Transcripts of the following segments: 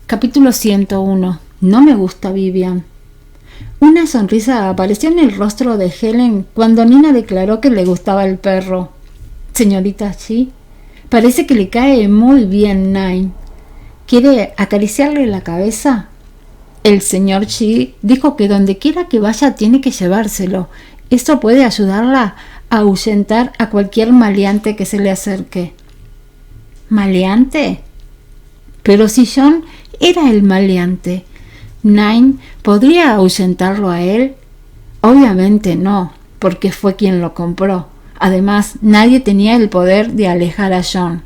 Capítulo 101. No me gusta Vivian. Una sonrisa apareció en el rostro de Helen cuando Nina declaró que le gustaba el perro. Señorita Shi, parece que le cae muy bien Nine. ¿Quiere acariciarle la cabeza? El señor Shi dijo que donde quiera que vaya tiene que llevárselo. Esto puede ayudarla a ahuyentar a cualquier maleante que se le acerque. ¿Maleante? Pero si John era el maleante, ¿Nine podría ahuyentarlo a él? Obviamente no, porque fue quien lo compró. Además, nadie tenía el poder de alejar a John.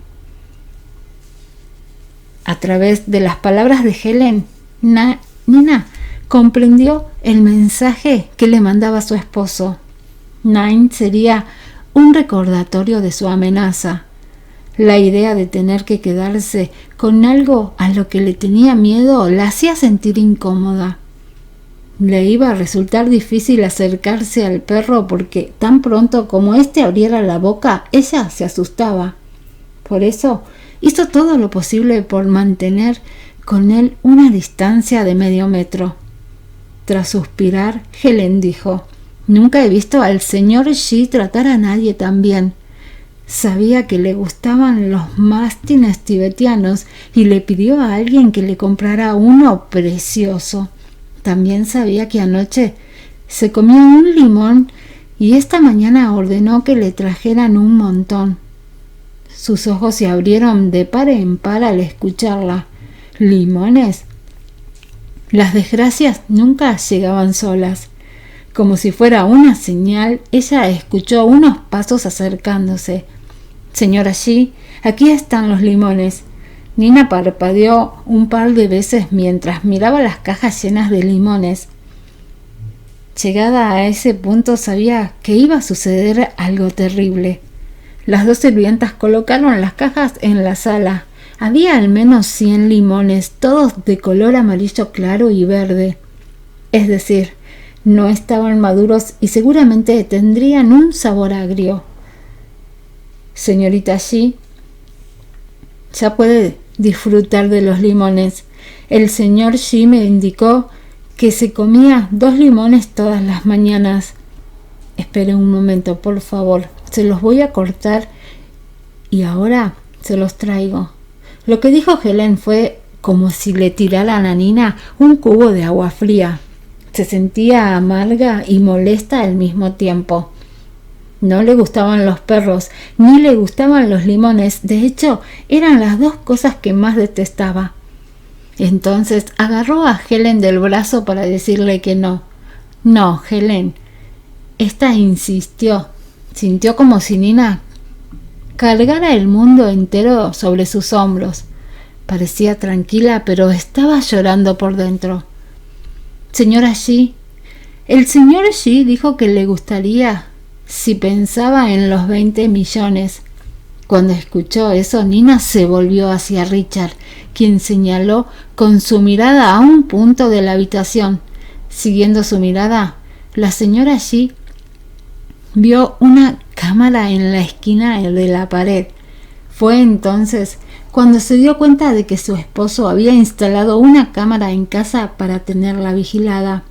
A través de las palabras de Helen, Nina comprendió el mensaje que le mandaba su esposo. Nine sería un recordatorio de su amenaza. La idea de tener que quedarse con algo a lo que le tenía miedo la hacía sentir incómoda. Le iba a resultar difícil acercarse al perro porque tan pronto como éste abriera la boca, ella se asustaba. Por eso hizo todo lo posible por mantener con él una distancia de medio metro. Tras suspirar, Helen dijo: «Nunca he visto al señor Shi tratar a nadie tan bien». Sabía que le gustaban los mastines tibetanos y le pidió a alguien que le comprara uno precioso. También sabía que anoche se comió un limón y esta mañana ordenó que le trajeran un montón. Sus ojos se abrieron de par en par al escucharla. ¿Limones? Las desgracias nunca llegaban solas. Como si fuera una señal, ella escuchó unos pasos acercándose. «Señora Shi, aquí están los limones». Nina parpadeó un par de veces mientras miraba las cajas llenas de limones. Llegada a ese punto sabía que iba a suceder algo terrible. Las dos sirvientas colocaron las cajas en la sala. Había al menos 100 limones, todos de color amarillo claro y verde. Es decir, no estaban maduros y seguramente tendrían un sabor agrio. «Señorita Shi, ya puede disfrutar de los limones. El señor Shi me indicó que se comía 2 limones todas las mañanas». «Espere un momento, por favor. Se los voy a cortar y ahora se los traigo». Lo que dijo Helen fue como si le tiraran a Nina un cubo de agua fría. Se sentía amarga y molesta al mismo tiempo. No le gustaban los perros, ni le gustaban los limones. De hecho, eran las dos cosas que más detestaba. Entonces agarró a Helen del brazo para decirle que no. «No, Helen». Esta insistió. Sintió como si Nina cargara el mundo entero sobre sus hombros. Parecía tranquila, pero estaba llorando por dentro. «Señora Shi, el señor Shi dijo que le gustaría si pensaba en los 20 millones. Cuando escuchó eso, Nina se volvió hacia Richard, quien señaló con su mirada a un punto de la habitación. Siguiendo su mirada, la señora Shi vio una cámara en la esquina de la pared. Fue entonces cuando se dio cuenta de que su esposo había instalado una cámara en casa para tenerla vigilada.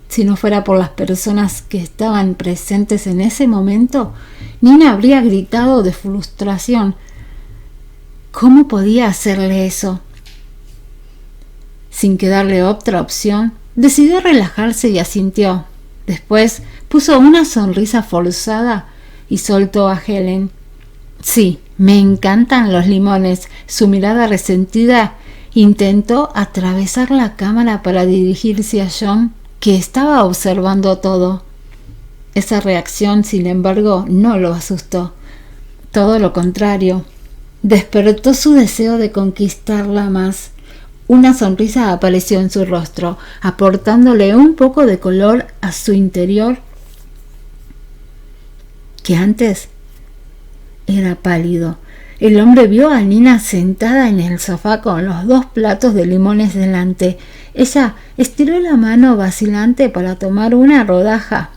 Si no fuera por las personas que estaban presentes en ese momento, Nina habría gritado de frustración. ¿Cómo podía hacerle eso? Sin quedarle otra opción, decidió relajarse y asintió. Después puso una sonrisa forzada y soltó a Helen. «Sí, me encantan los limones». Su mirada resentida intentó atravesar la cámara para dirigirse a John, que estaba observando todo. Esa reacción, sin embargo, no lo asustó. Todo lo contrario. Despertó su deseo de conquistarla más. Una sonrisa apareció en su rostro, aportándole un poco de color a su interior que antes era pálido. El hombre vio a Nina sentada en el sofá con los 2 platos de limones delante. Ella estiró la mano vacilante para tomar una rodaja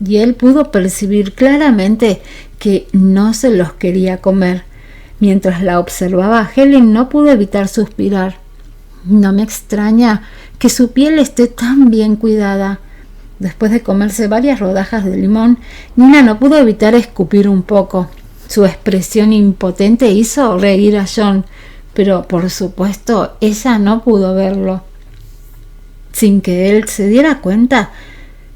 y él pudo percibir claramente que no se los quería comer. Mientras la observaba, Helen no pudo evitar suspirar. No me extraña que su piel esté tan bien cuidada. Después de comerse varias rodajas de limón, Nina no pudo evitar escupir un poco. Su expresión impotente hizo reír a John, pero por supuesto ella no pudo verlo. Sin que él se diera cuenta,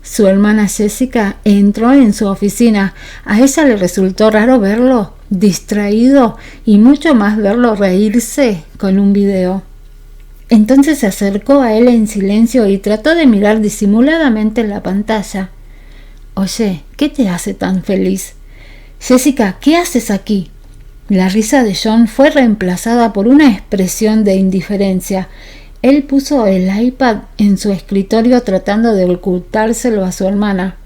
su hermana Jessica entró en su oficina. A ella le resultó raro verlo distraído y mucho más verlo reírse con un video. Entonces se acercó a él en silencio y trató de mirar disimuladamente la pantalla. «Oye, ¿qué te hace tan feliz?» «Jessica, ¿qué haces aquí?» La risa de John fue reemplazada por una expresión de indiferencia. Él puso el iPad en su escritorio tratando de ocultárselo a su hermana.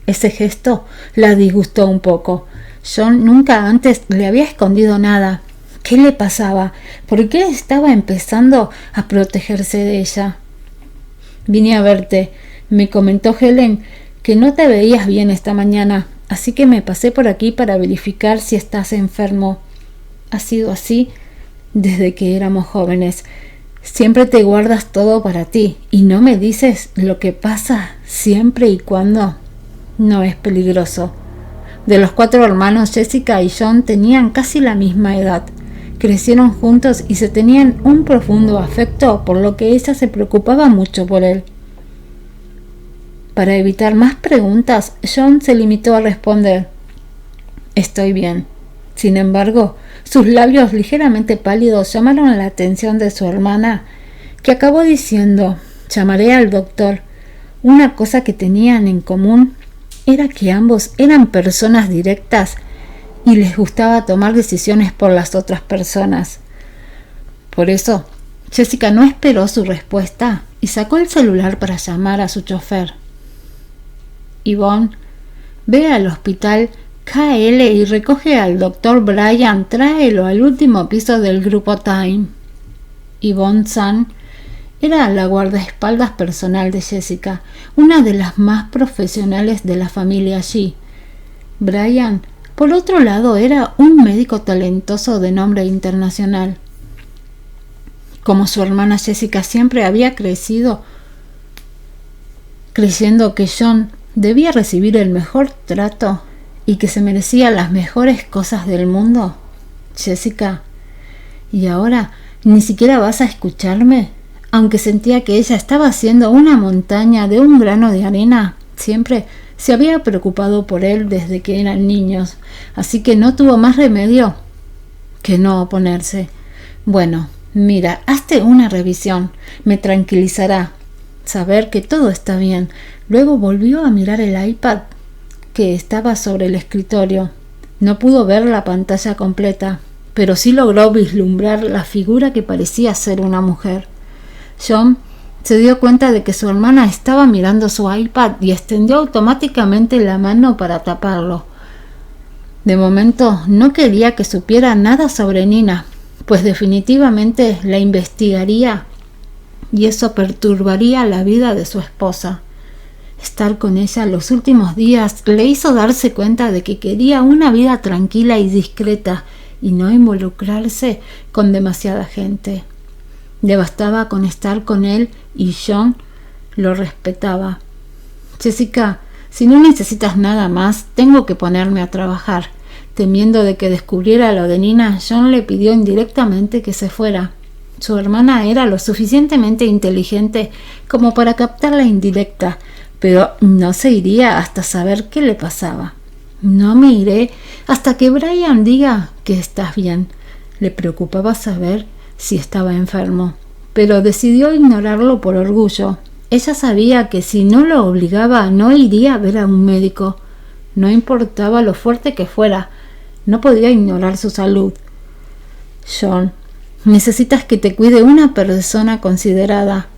Ese gesto la disgustó un poco. John nunca antes le había escondido nada. ¿Qué le pasaba? ¿Por qué estaba empezando a protegerse de ella? «Vine a verte. Me comentó Helen que no te veías bien esta mañana, así que me pasé por aquí para verificar si estás enfermo. Ha sido así desde que éramos jóvenes. Siempre te guardas todo para ti y no me dices lo que pasa siempre y cuando no es peligroso». De los 4 hermanos, Jessica y John tenían casi la misma edad. Crecieron juntos y se tenían un profundo afecto, por lo que ella se preocupaba mucho por él. Para evitar más preguntas, John se limitó a responder: «Estoy bien». Sin embargo, sus labios ligeramente pálidos llamaron la atención de su hermana, que acabó diciendo: «Llamaré al doctor». Una cosa que tenían en común era que ambos eran personas directas y les gustaba tomar decisiones por las otras personas. Por eso, Jessica no esperó su respuesta y sacó el celular para llamar a su chofer. «Yvonne, ve al hospital KL y recoge al doctor Brian, tráelo al último piso del grupo Time». Yvonne San era la guardaespaldas personal de Jessica, una de las más profesionales de la familia allí. Brian, por otro lado, era un médico talentoso de nombre internacional. Como su hermana Jessica siempre había crecido creyendo que John debía recibir el mejor trato y que se merecía las mejores cosas del mundo. «Jessica, ¿y ahora ni siquiera vas a escucharme?» Aunque sentía que ella estaba haciendo una montaña de un grano de arena, siempre se había preocupado por él desde que eran niños, así que no tuvo más remedio que no oponerse. «Bueno, mira, hazte una revisión. Me tranquilizará saber que todo está bien». Luego volvió a mirar el iPad que estaba sobre el escritorio. No pudo ver la pantalla completa, pero sí logró vislumbrar la figura que parecía ser una mujer. John se dio cuenta de que su hermana estaba mirando su iPad y extendió automáticamente la mano para taparlo. De momento no quería que supiera nada sobre Nina, pues definitivamente la investigaría y eso perturbaría la vida de su esposa. Estar con ella los últimos días le hizo darse cuenta de que quería una vida tranquila y discreta y no involucrarse con demasiada gente. Le bastaba con estar con él y John lo respetaba. «Jessica, si no necesitas nada más, tengo que ponerme a trabajar». Temiendo de que descubriera lo de Nina, John le pidió indirectamente que se fuera. Su hermana era lo suficientemente inteligente como para captar la indirecta, pero no se iría hasta saber qué le pasaba. «No me iré hasta que Brian diga que estás bien». Le preocupaba saber si estaba enfermo, pero decidió ignorarlo por orgullo. Ella sabía que si no lo obligaba no iría a ver a un médico. No importaba lo fuerte que fuera, no podía ignorar su salud. «John, necesitas que te cuide una persona considerada».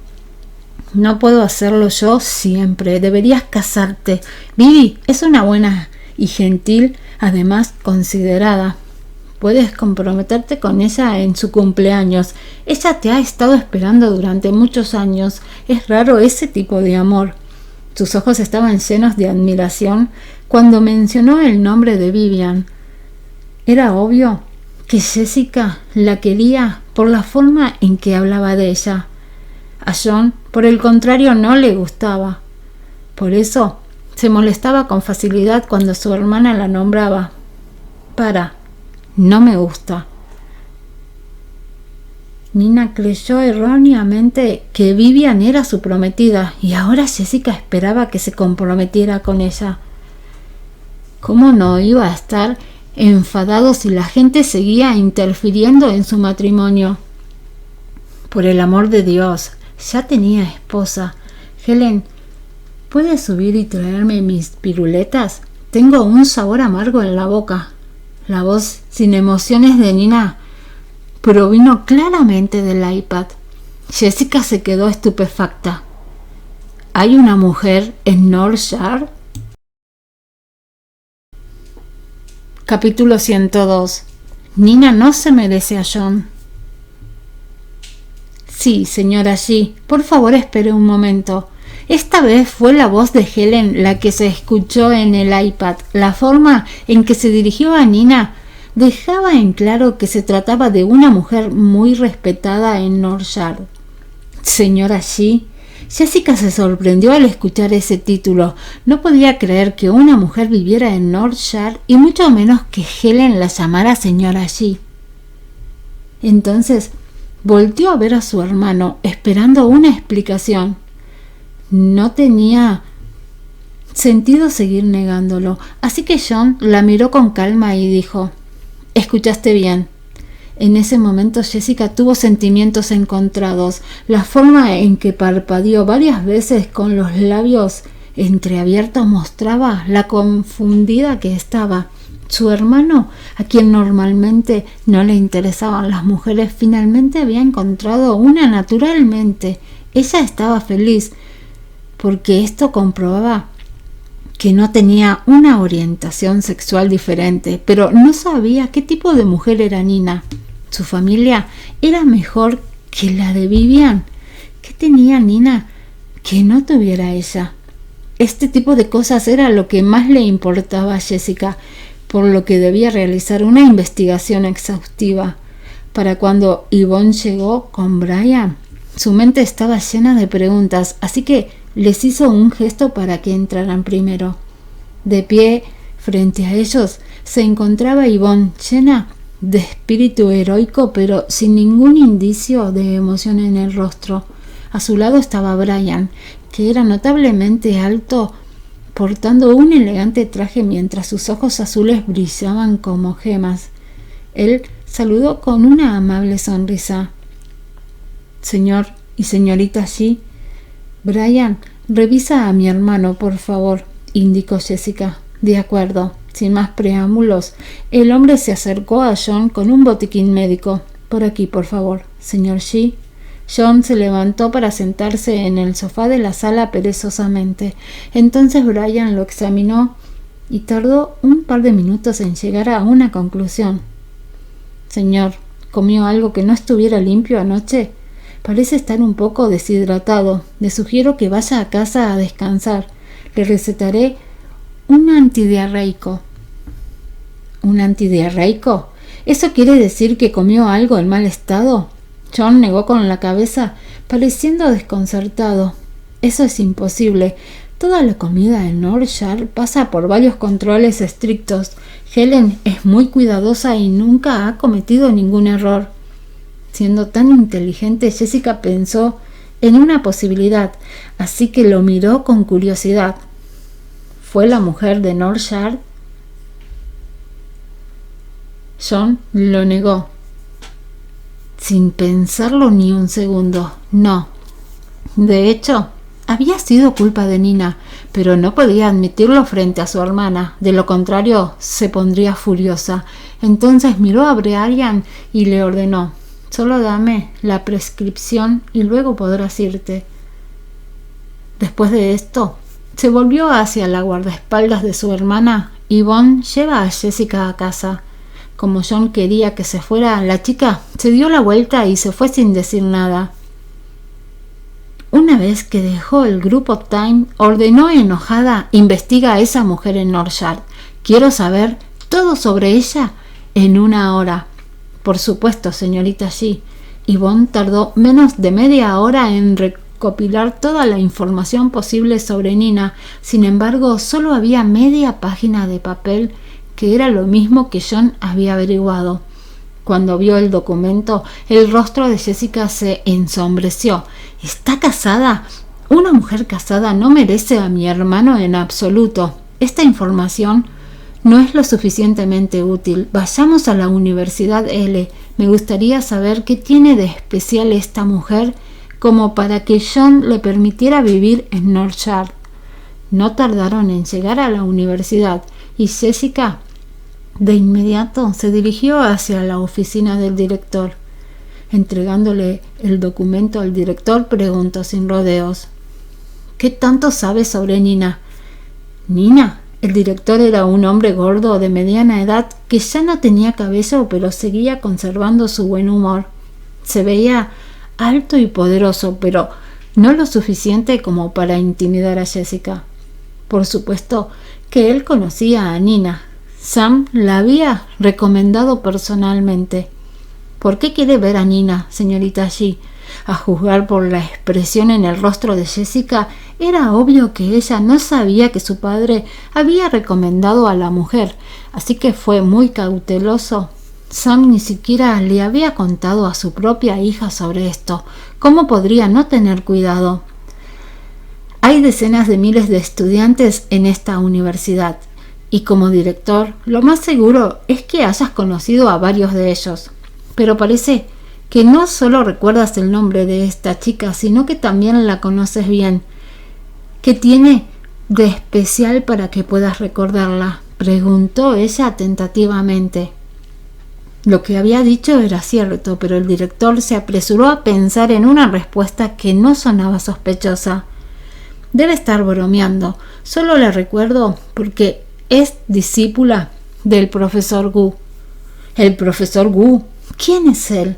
«No puedo hacerlo yo siempre, deberías casarte. Vivi es una buena y gentil, además considerada. Puedes comprometerte con ella en su cumpleaños. Ella te ha estado esperando durante muchos años. Es raro ese tipo de amor». Sus ojos estaban llenos de admiración cuando mencionó el nombre de Vivian. Era obvio que Jessica la quería por la forma en que hablaba de ella. A John, por el contrario, no le gustaba. Por eso se molestaba con facilidad cuando su hermana la nombraba. No me gusta. Nina creyó erróneamente que Vivian era su prometida y ahora Jessica esperaba que se comprometiera con ella. ¿Cómo no iba a estar enfadado si la gente seguía interfiriendo en su matrimonio? Por el amor de Dios, ya tenía esposa. Helen, ¿puedes subir y traerme mis piruletas? Tengo un sabor amargo en la boca. La voz sin emociones de Nina provino claramente del iPad. Jessica se quedó estupefacta. ¿Hay una mujer en Northshire? Capítulo 102. Nina no se merece a John. Sí, señora G. Por favor, espere un momento. Esta vez fue la voz de Helen la que se escuchó en el iPad. La forma en que se dirigió a Nina dejaba en claro que se trataba de una mujer muy respetada en Northshire. Señora G. Jessica se sorprendió al escuchar ese título. No podía creer que una mujer viviera en Northshire y mucho menos que Helen la llamara señora G. Entonces volteó a ver a su hermano, esperando una explicación. No tenía sentido seguir negándolo, así que John la miró con calma y dijo: «Escuchaste bien». En ese momento Jessica tuvo sentimientos encontrados. La forma en que parpadeó varias veces con los labios entreabiertos mostraba la confundida que estaba. Su hermano, a quien normalmente no le interesaban las mujeres, finalmente había encontrado una naturalmente. Ella estaba feliz, porque esto comprobaba que no tenía una orientación sexual diferente, pero no sabía qué tipo de mujer era Nina. Su familia era mejor que la de Vivian. ¿Qué tenía Nina que no tuviera ella? Este tipo de cosas era lo que más le importaba a Jessica, por lo que debía realizar una investigación exhaustiva. Para cuando Yvonne llegó con Brian, su mente estaba llena de preguntas, así que les hizo un gesto para que entraran primero. De pie frente a ellos se encontraba Yvonne, llena de espíritu heroico, pero sin ningún indicio de emoción en el rostro. A su lado estaba Brian, que era notablemente alto, portando un elegante traje mientras sus ojos azules brillaban como gemas. Él saludó con una amable sonrisa. «Señor y señorita G. Brian, revisa a mi hermano, por favor», indicó Jessica. «De acuerdo». Sin más preámbulos, el hombre se acercó a John con un botiquín médico. «Por aquí, por favor, señor G». John se levantó para sentarse en el sofá de la sala perezosamente. Entonces Brian lo examinó y tardó un par de minutos en llegar a una conclusión. «Señor, ¿comió algo que no estuviera limpio anoche? Parece estar un poco deshidratado. Le sugiero que vaya a casa a descansar. Le recetaré un antidiarreico». «¿Un antidiarreico? ¿Eso quiere decir que comió algo en mal estado?». John negó con la cabeza, pareciendo desconcertado. «Eso es imposible. Toda la comida en Northshire pasa por varios controles estrictos. Helen es muy cuidadosa y nunca ha cometido ningún error». Siendo tan inteligente, Jessica pensó en una posibilidad, así que lo miró con curiosidad. ¿Fue la mujer de Northshire? John lo negó, sin pensarlo ni un segundo. No. De hecho, había sido culpa de Nina, pero no podía admitirlo frente a su hermana. De lo contrario, se pondría furiosa. Entonces miró a Brian y le ordenó: «Solo dame la prescripción y luego podrás irte». Después de esto, se volvió hacia la guardaespaldas de su hermana. «Yvonne, lleva a Jessica a casa». Como John quería que se fuera, la chica se dio la vuelta y se fue sin decir nada. Una vez que dejó el grupo Time, ordenó enojada: «Investiga a esa mujer en Northshire. Quiero saber todo sobre ella en una hora». «Por supuesto, señorita G». Yvonne tardó menos de media hora en recopilar toda la información posible sobre Nina. Sin embargo, solo había media página de papel, que era lo mismo que John había averiguado. Cuando vio el documento, el rostro de Jessica se ensombreció. ¿Está casada? Una mujer casada no merece a mi hermano en absoluto. Esta información no es lo suficientemente útil. Vayamos a la Universidad L. Me gustaría saber qué tiene de especial esta mujer como para que John le permitiera vivir en Northshire. No tardaron en llegar a la universidad y Jessica de inmediato se dirigió hacia la oficina del director. Entregándole el documento al director, preguntó sin rodeos: ¿qué tanto sabes sobre Nina? ¿Nina? El director era un hombre gordo de mediana edad que ya no tenía cabello, pero seguía conservando su buen humor. Se veía alto y poderoso, pero no lo suficiente como para intimidar a Jessica. Por supuesto que él conocía a Nina. Sam la había recomendado personalmente. ¿Por qué quiere ver a Nina, señorita G? A juzgar por la expresión en el rostro de Jessica, era obvio que ella no sabía que su padre había recomendado a la mujer, así que fue muy cauteloso. Sam ni siquiera le había contado a su propia hija sobre esto. ¿Cómo podría no tener cuidado? Hay decenas de miles de estudiantes en esta universidad, y como director, lo más seguro es que hayas conocido a varios de ellos. Pero parece que no solo recuerdas el nombre de esta chica, sino que también la conoces bien. ¿Qué tiene de especial para que puedas recordarla?, preguntó ella tentativamente. Lo que había dicho era cierto, pero el director se apresuró a pensar en una respuesta que no sonaba sospechosa. Debe estar bromeando. Solo la recuerdo porque es discípula del profesor Gu. ¿El profesor Gu? ¿Quién es él?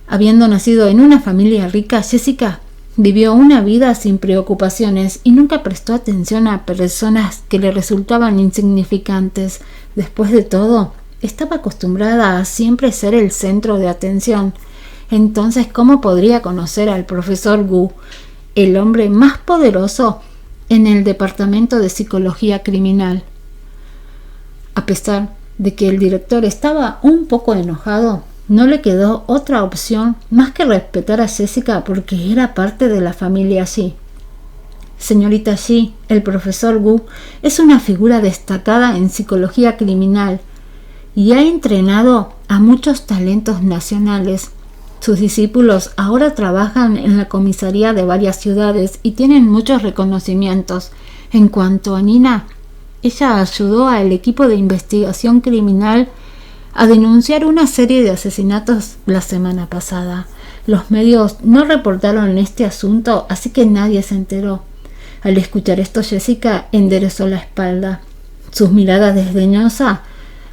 Habiendo nacido en una familia rica, Jessica vivió una vida sin preocupaciones y nunca prestó atención a personas que le resultaban insignificantes. Después de todo, estaba acostumbrada a siempre ser el centro de atención. Entonces, ¿cómo podría conocer al profesor Gu, el hombre más poderoso en el departamento de psicología criminal? A pesar de que el director estaba un poco enojado, no le quedó otra opción más que respetar a Jessica porque era parte de la familia G. Señorita G, el profesor Gu es una figura destacada en psicología criminal y ha entrenado a muchos talentos nacionales. Sus discípulos ahora trabajan en la comisaría de varias ciudades y tienen muchos reconocimientos. En cuanto a Nina, ella ayudó al equipo de investigación criminal a denunciar una serie de asesinatos la semana pasada. Los medios no reportaron este asunto, así que nadie se enteró. Al escuchar esto, Jessica enderezó la espalda. Su mirada desdeñosa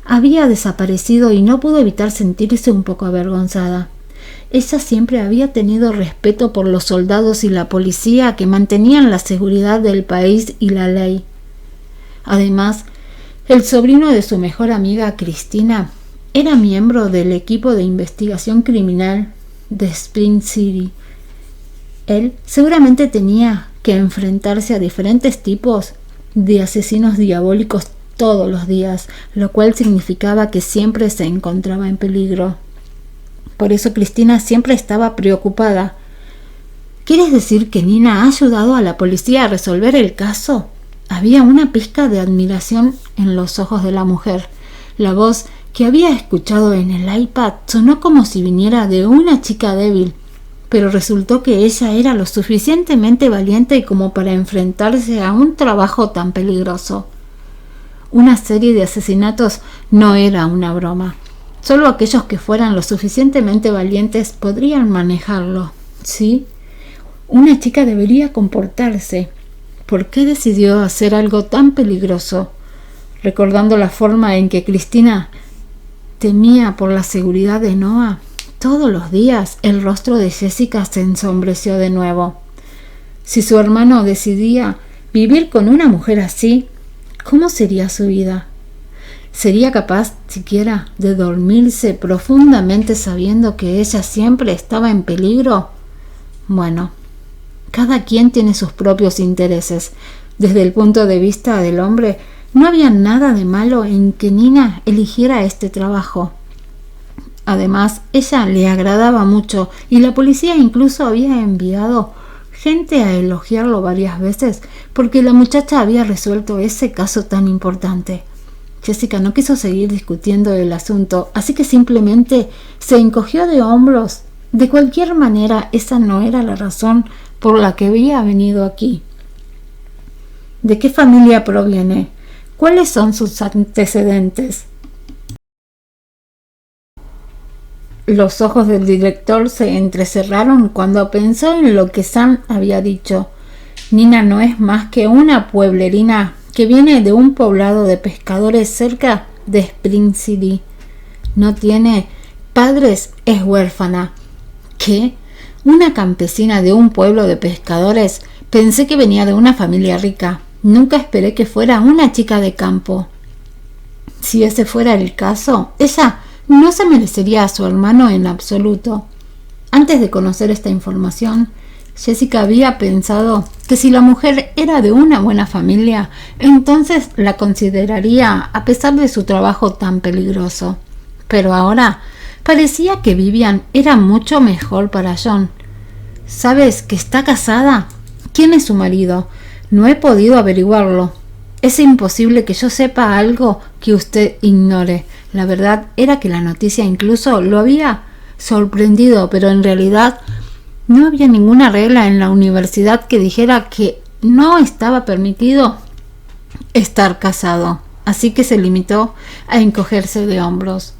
había desaparecido y no pudo evitar sentirse un poco avergonzada. Ella siempre había tenido respeto por los soldados y la policía que mantenían la seguridad del país y la ley. Además, el sobrino de su mejor amiga, Cristina, era miembro del equipo de investigación criminal de Spring City. Él seguramente tenía que enfrentarse a diferentes tipos de asesinos diabólicos todos los días, lo cual significaba que siempre se encontraba en peligro. Por eso Cristina siempre estaba preocupada. ¿Quieres decir que Nina ha ayudado a la policía a resolver el caso? Había una pizca de admiración en los ojos de la mujer. La voz que había escuchado en el iPad sonó como si viniera de una chica débil, pero resultó que ella era lo suficientemente valiente como para enfrentarse a un trabajo tan peligroso. Una serie de asesinatos no era una broma. Solo aquellos que fueran lo suficientemente valientes podrían manejarlo. ¿Sí? Una chica debería comportarse. ¿Por qué decidió hacer algo tan peligroso? Recordando la forma en que Cristina temía por la seguridad de Noah, todos los días el rostro de Jessica se ensombreció de nuevo. Si su hermano decidía vivir con una mujer así, ¿cómo sería su vida? ¿Sería capaz siquiera de dormirse profundamente sabiendo que ella siempre estaba en peligro? Bueno, cada quien tiene sus propios intereses. Desde el punto de vista del hombre, no había nada de malo en que Nina eligiera este trabajo. Además, ella le agradaba mucho y la policía incluso había enviado gente a elogiarlo varias veces porque la muchacha había resuelto ese caso tan importante. Jessica no quiso seguir discutiendo el asunto, así que simplemente se encogió de hombros. De cualquier manera, esa no era la razón por la que había venido aquí. ¿De qué familia proviene? ¿Cuáles son sus antecedentes? Los ojos del director se entrecerraron cuando pensó en lo que Sam había dicho. Nina no es más que una pueblerina que viene de un poblado de pescadores cerca de Spring City. No tiene padres, es huérfana. ¿Qué? ¿Una campesina de un pueblo de pescadores? Pensé que venía de una familia rica. Nunca esperé que fuera una chica de campo. Si ese fuera el caso, ella no se merecería a su hermano en absoluto. Antes de conocer esta información, Jessica había pensado que si la mujer era de una buena familia, entonces la consideraría a pesar de su trabajo tan peligroso. Pero ahora parecía que Vivian era mucho mejor para John. ¿Sabes que está casada? ¿Quién es su marido? No he podido averiguarlo. Es imposible que yo sepa algo que usted ignore. La verdad era que la noticia incluso lo había sorprendido, pero en realidad no había ninguna regla en la universidad que dijera que no estaba permitido estar casado. Así que se limitó a encogerse de hombros.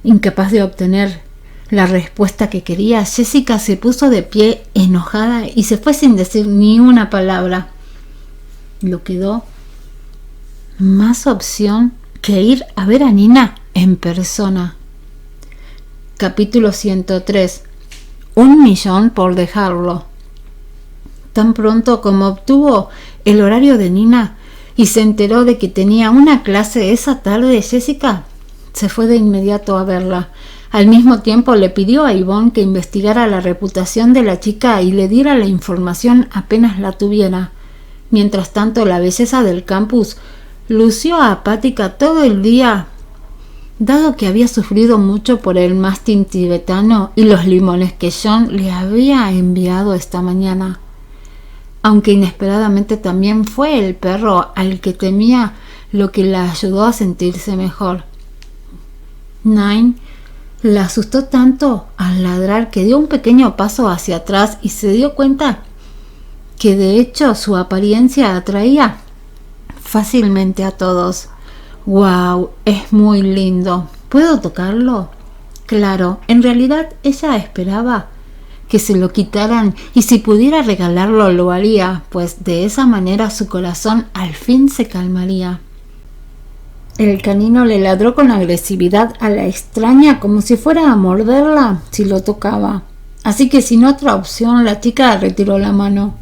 Incapaz de obtener la respuesta que quería, Jessica se puso de pie enojada y se fue sin decir ni una palabra. No quedó más opción que ir a ver a Nina en persona. Capítulo 103. 1.000.000 por dejarlo. Tan pronto como obtuvo el horario de Nina y se enteró de que tenía una clase esa tarde, Jessica se fue de inmediato a verla. Al mismo tiempo le pidió a Yvonne que investigara la reputación de la chica y le diera la información apenas la tuviera. Mientras tanto, la belleza del campus lució apática todo el día, dado que había sufrido mucho por el mastín tibetano y los limones que John le había enviado esta mañana. Aunque inesperadamente también fue el perro al que temía lo que la ayudó a sentirse mejor. Nine la asustó tanto al ladrar que dio un pequeño paso hacia atrás y se dio cuenta que de hecho su apariencia atraía fácilmente a todos. ¡Wow! Es muy lindo. ¿Puedo tocarlo? Claro, en realidad ella esperaba que se lo quitaran y si pudiera regalarlo lo haría, pues de esa manera su corazón al fin se calmaría. El canino le ladró con agresividad a la extraña como si fuera a morderla si lo tocaba. Así que sin otra opción la chica retiró la mano.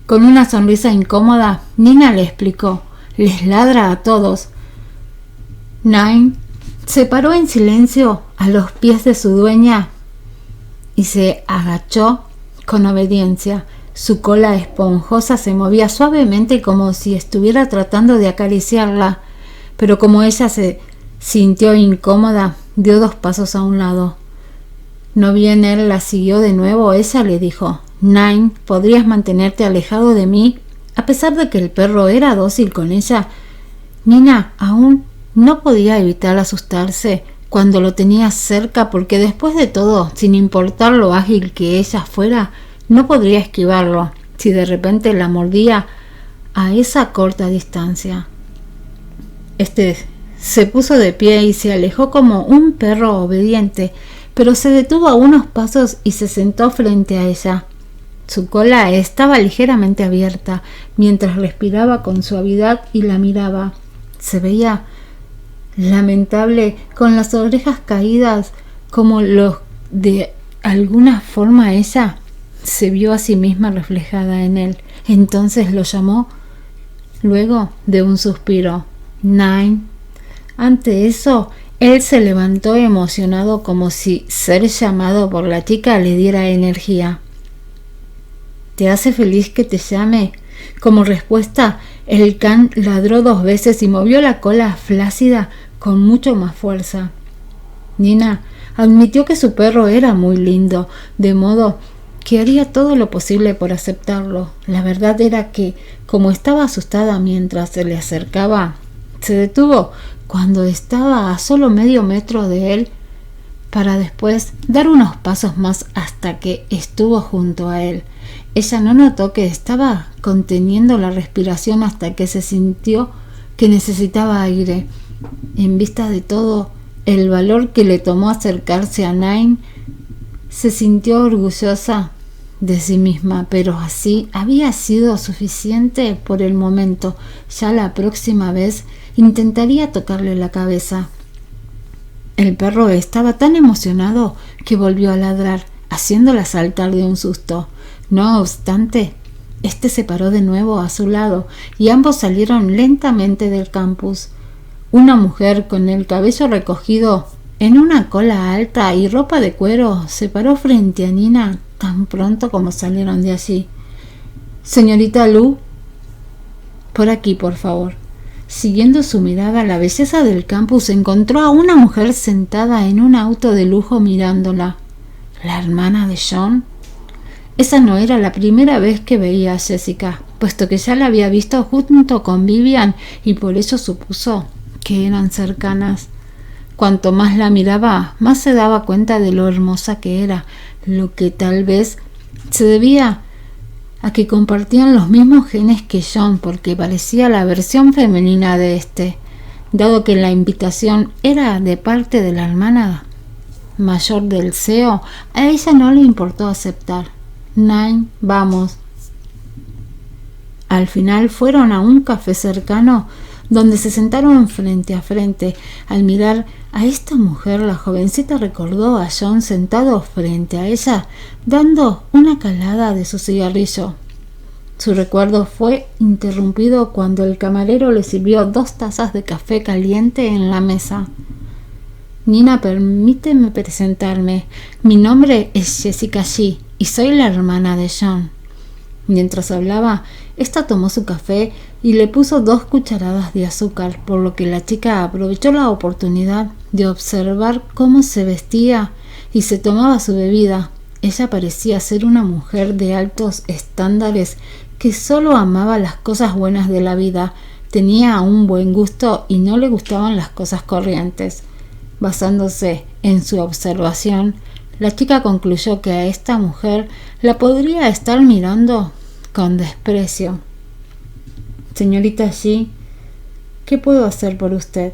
Con una sonrisa incómoda, Nina le explicó: les ladra a todos. Nine se paró en silencio a los pies de su dueña y se agachó con obediencia. Su cola esponjosa se movía suavemente como si estuviera tratando de acariciarla, pero como ella se sintió incómoda, dio 2 pasos a un lado. No bien él la siguió de nuevo, ella le dijo: Nine, ¿podrías mantenerte alejado de mí? A pesar de que el perro era dócil con ella, Nina aún no podía evitar asustarse cuando lo tenía cerca, porque después de todo, sin importar lo ágil que ella fuera, no podría esquivarlo si de repente la mordía a esa corta distancia. Este se puso de pie y se alejó como un perro obediente, pero se detuvo a unos pasos y se sentó frente a ella. Su cola estaba ligeramente abierta mientras respiraba con suavidad y la miraba. Se veía lamentable, con las orejas caídas, como los de alguna forma ella se vio a sí misma reflejada en él. Entonces lo llamó luego de un suspiro. Nine. Ante eso, él se levantó emocionado como si ser llamado por la chica le diera energía. ¿Te hace feliz que te llame? Como respuesta, el can ladró 2 veces y movió la cola flácida con mucho más fuerza. Nina admitió que su perro era muy lindo, de modo que haría todo lo posible por aceptarlo. La verdad era que, como estaba asustada mientras se le acercaba, se detuvo cuando estaba a solo medio metro de él, para después dar unos pasos más hasta que estuvo junto a él. Ella no notó que estaba conteniendo la respiración hasta que se sintió que necesitaba aire. En vista de todo el valor que le tomó acercarse a Nine, se sintió orgullosa de sí misma, pero así había sido suficiente por el momento. Ya la próxima vez intentaría tocarle la cabeza. El perro estaba tan emocionado que volvió a ladrar, haciéndola saltar de un susto. No obstante, este se paró de nuevo a su lado y ambos salieron lentamente del campus. Una mujer con el cabello recogido en una cola alta y ropa de cuero se paró frente a Nina tan pronto como salieron de allí. «Señorita Lu, por aquí, por favor». Siguiendo su mirada, la belleza del campus encontró a una mujer sentada en un auto de lujo mirándola. ¿La hermana de John? Esa no era la primera vez que veía a Jessica, puesto que ya la había visto junto con Vivian y por eso supuso que eran cercanas. Cuanto más la miraba, más se daba cuenta de lo hermosa que era, lo que tal vez se debía a que compartían los mismos genes que John, porque parecía la versión femenina de este. Dado que la invitación era de parte de la hermana mayor del CEO, a ella no le importó aceptar. Nine, vamos. Al final fueron a un café cercano donde se sentaron frente a frente. Al mirar a esta mujer, la jovencita recordó a John sentado frente a ella, dando una calada de su cigarrillo. Su recuerdo fue interrumpido cuando el camarero le sirvió 2 tazas de café caliente en la mesa. Nina, permíteme presentarme. Mi nombre es Jessica G y soy la hermana de John. Mientras hablaba, esta tomó su café y le puso 2 cucharadas de azúcar, por lo que la chica aprovechó la oportunidad de observar cómo se vestía y se tomaba su bebida. Ella parecía ser una mujer de altos estándares que solo amaba las cosas buenas de la vida, tenía un buen gusto y no le gustaban las cosas corrientes. Basándose en su observación, la chica concluyó que a esta mujer la podría estar mirando con desprecio. «Señorita G, ¿qué puedo hacer por usted?»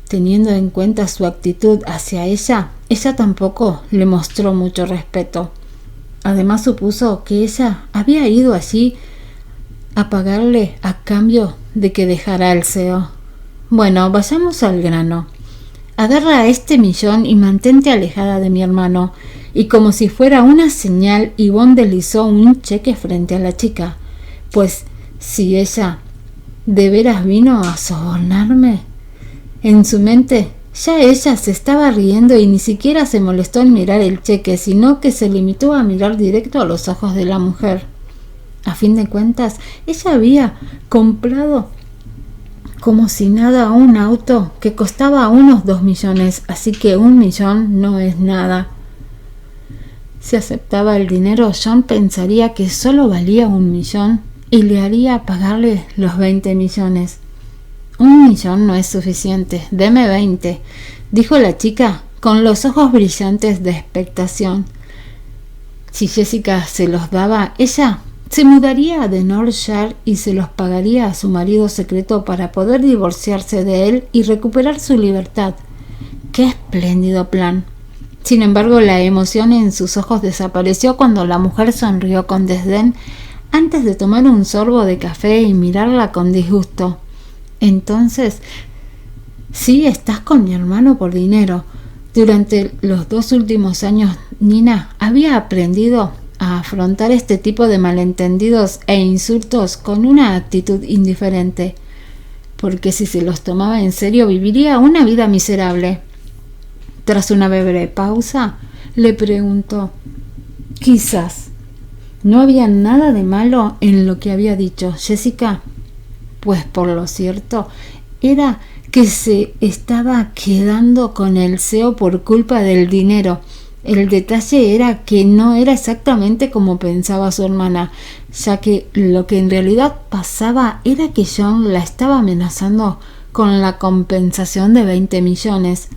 Teniendo en cuenta su actitud hacia ella tampoco le mostró mucho respeto. Además supuso que ella había ido allí a pagarle a cambio de que dejara el CEO. «Bueno, vayamos al grano. Agarra este millón y mantente alejada de mi hermano». Y como si fuera una señal, Yvonne deslizó un cheque frente a la chica. Pues si ella de veras vino a sobornarme. En su mente ya ella se estaba riendo y ni siquiera se molestó en mirar el cheque, sino que se limitó a mirar directo a los ojos de la mujer. A fin de cuentas, ella había comprado como si nada un auto que costaba unos 2 millones, así que 1 millón no es nada. Si aceptaba el dinero, John pensaría que solo valía 1 millón y le haría pagarle los 20 millones. 1 millón no es suficiente, deme 20, dijo la chica con los ojos brillantes de expectación. Si Jessica se los daba, ella se mudaría de Northshire y se los pagaría a su marido secreto para poder divorciarse de él y recuperar su libertad. ¡Qué espléndido plan! Sin embargo, la emoción en sus ojos desapareció cuando la mujer sonrió con desdén antes de tomar un sorbo de café y mirarla con disgusto. «Entonces, sí, estás con mi hermano por dinero». Durante los 2 últimos años, Nina había aprendido a afrontar este tipo de malentendidos e insultos con una actitud indiferente. porque si se los tomaba en serio viviría una vida miserable. Tras una breve pausa, le preguntó: «Quizás no había nada de malo en lo que había dicho Jessica, pues por lo cierto era que se estaba quedando con el CEO por culpa del dinero. El detalle era que no era exactamente como pensaba su hermana, ya que lo que en realidad pasaba era que John la estaba amenazando con la compensación de 20 millones.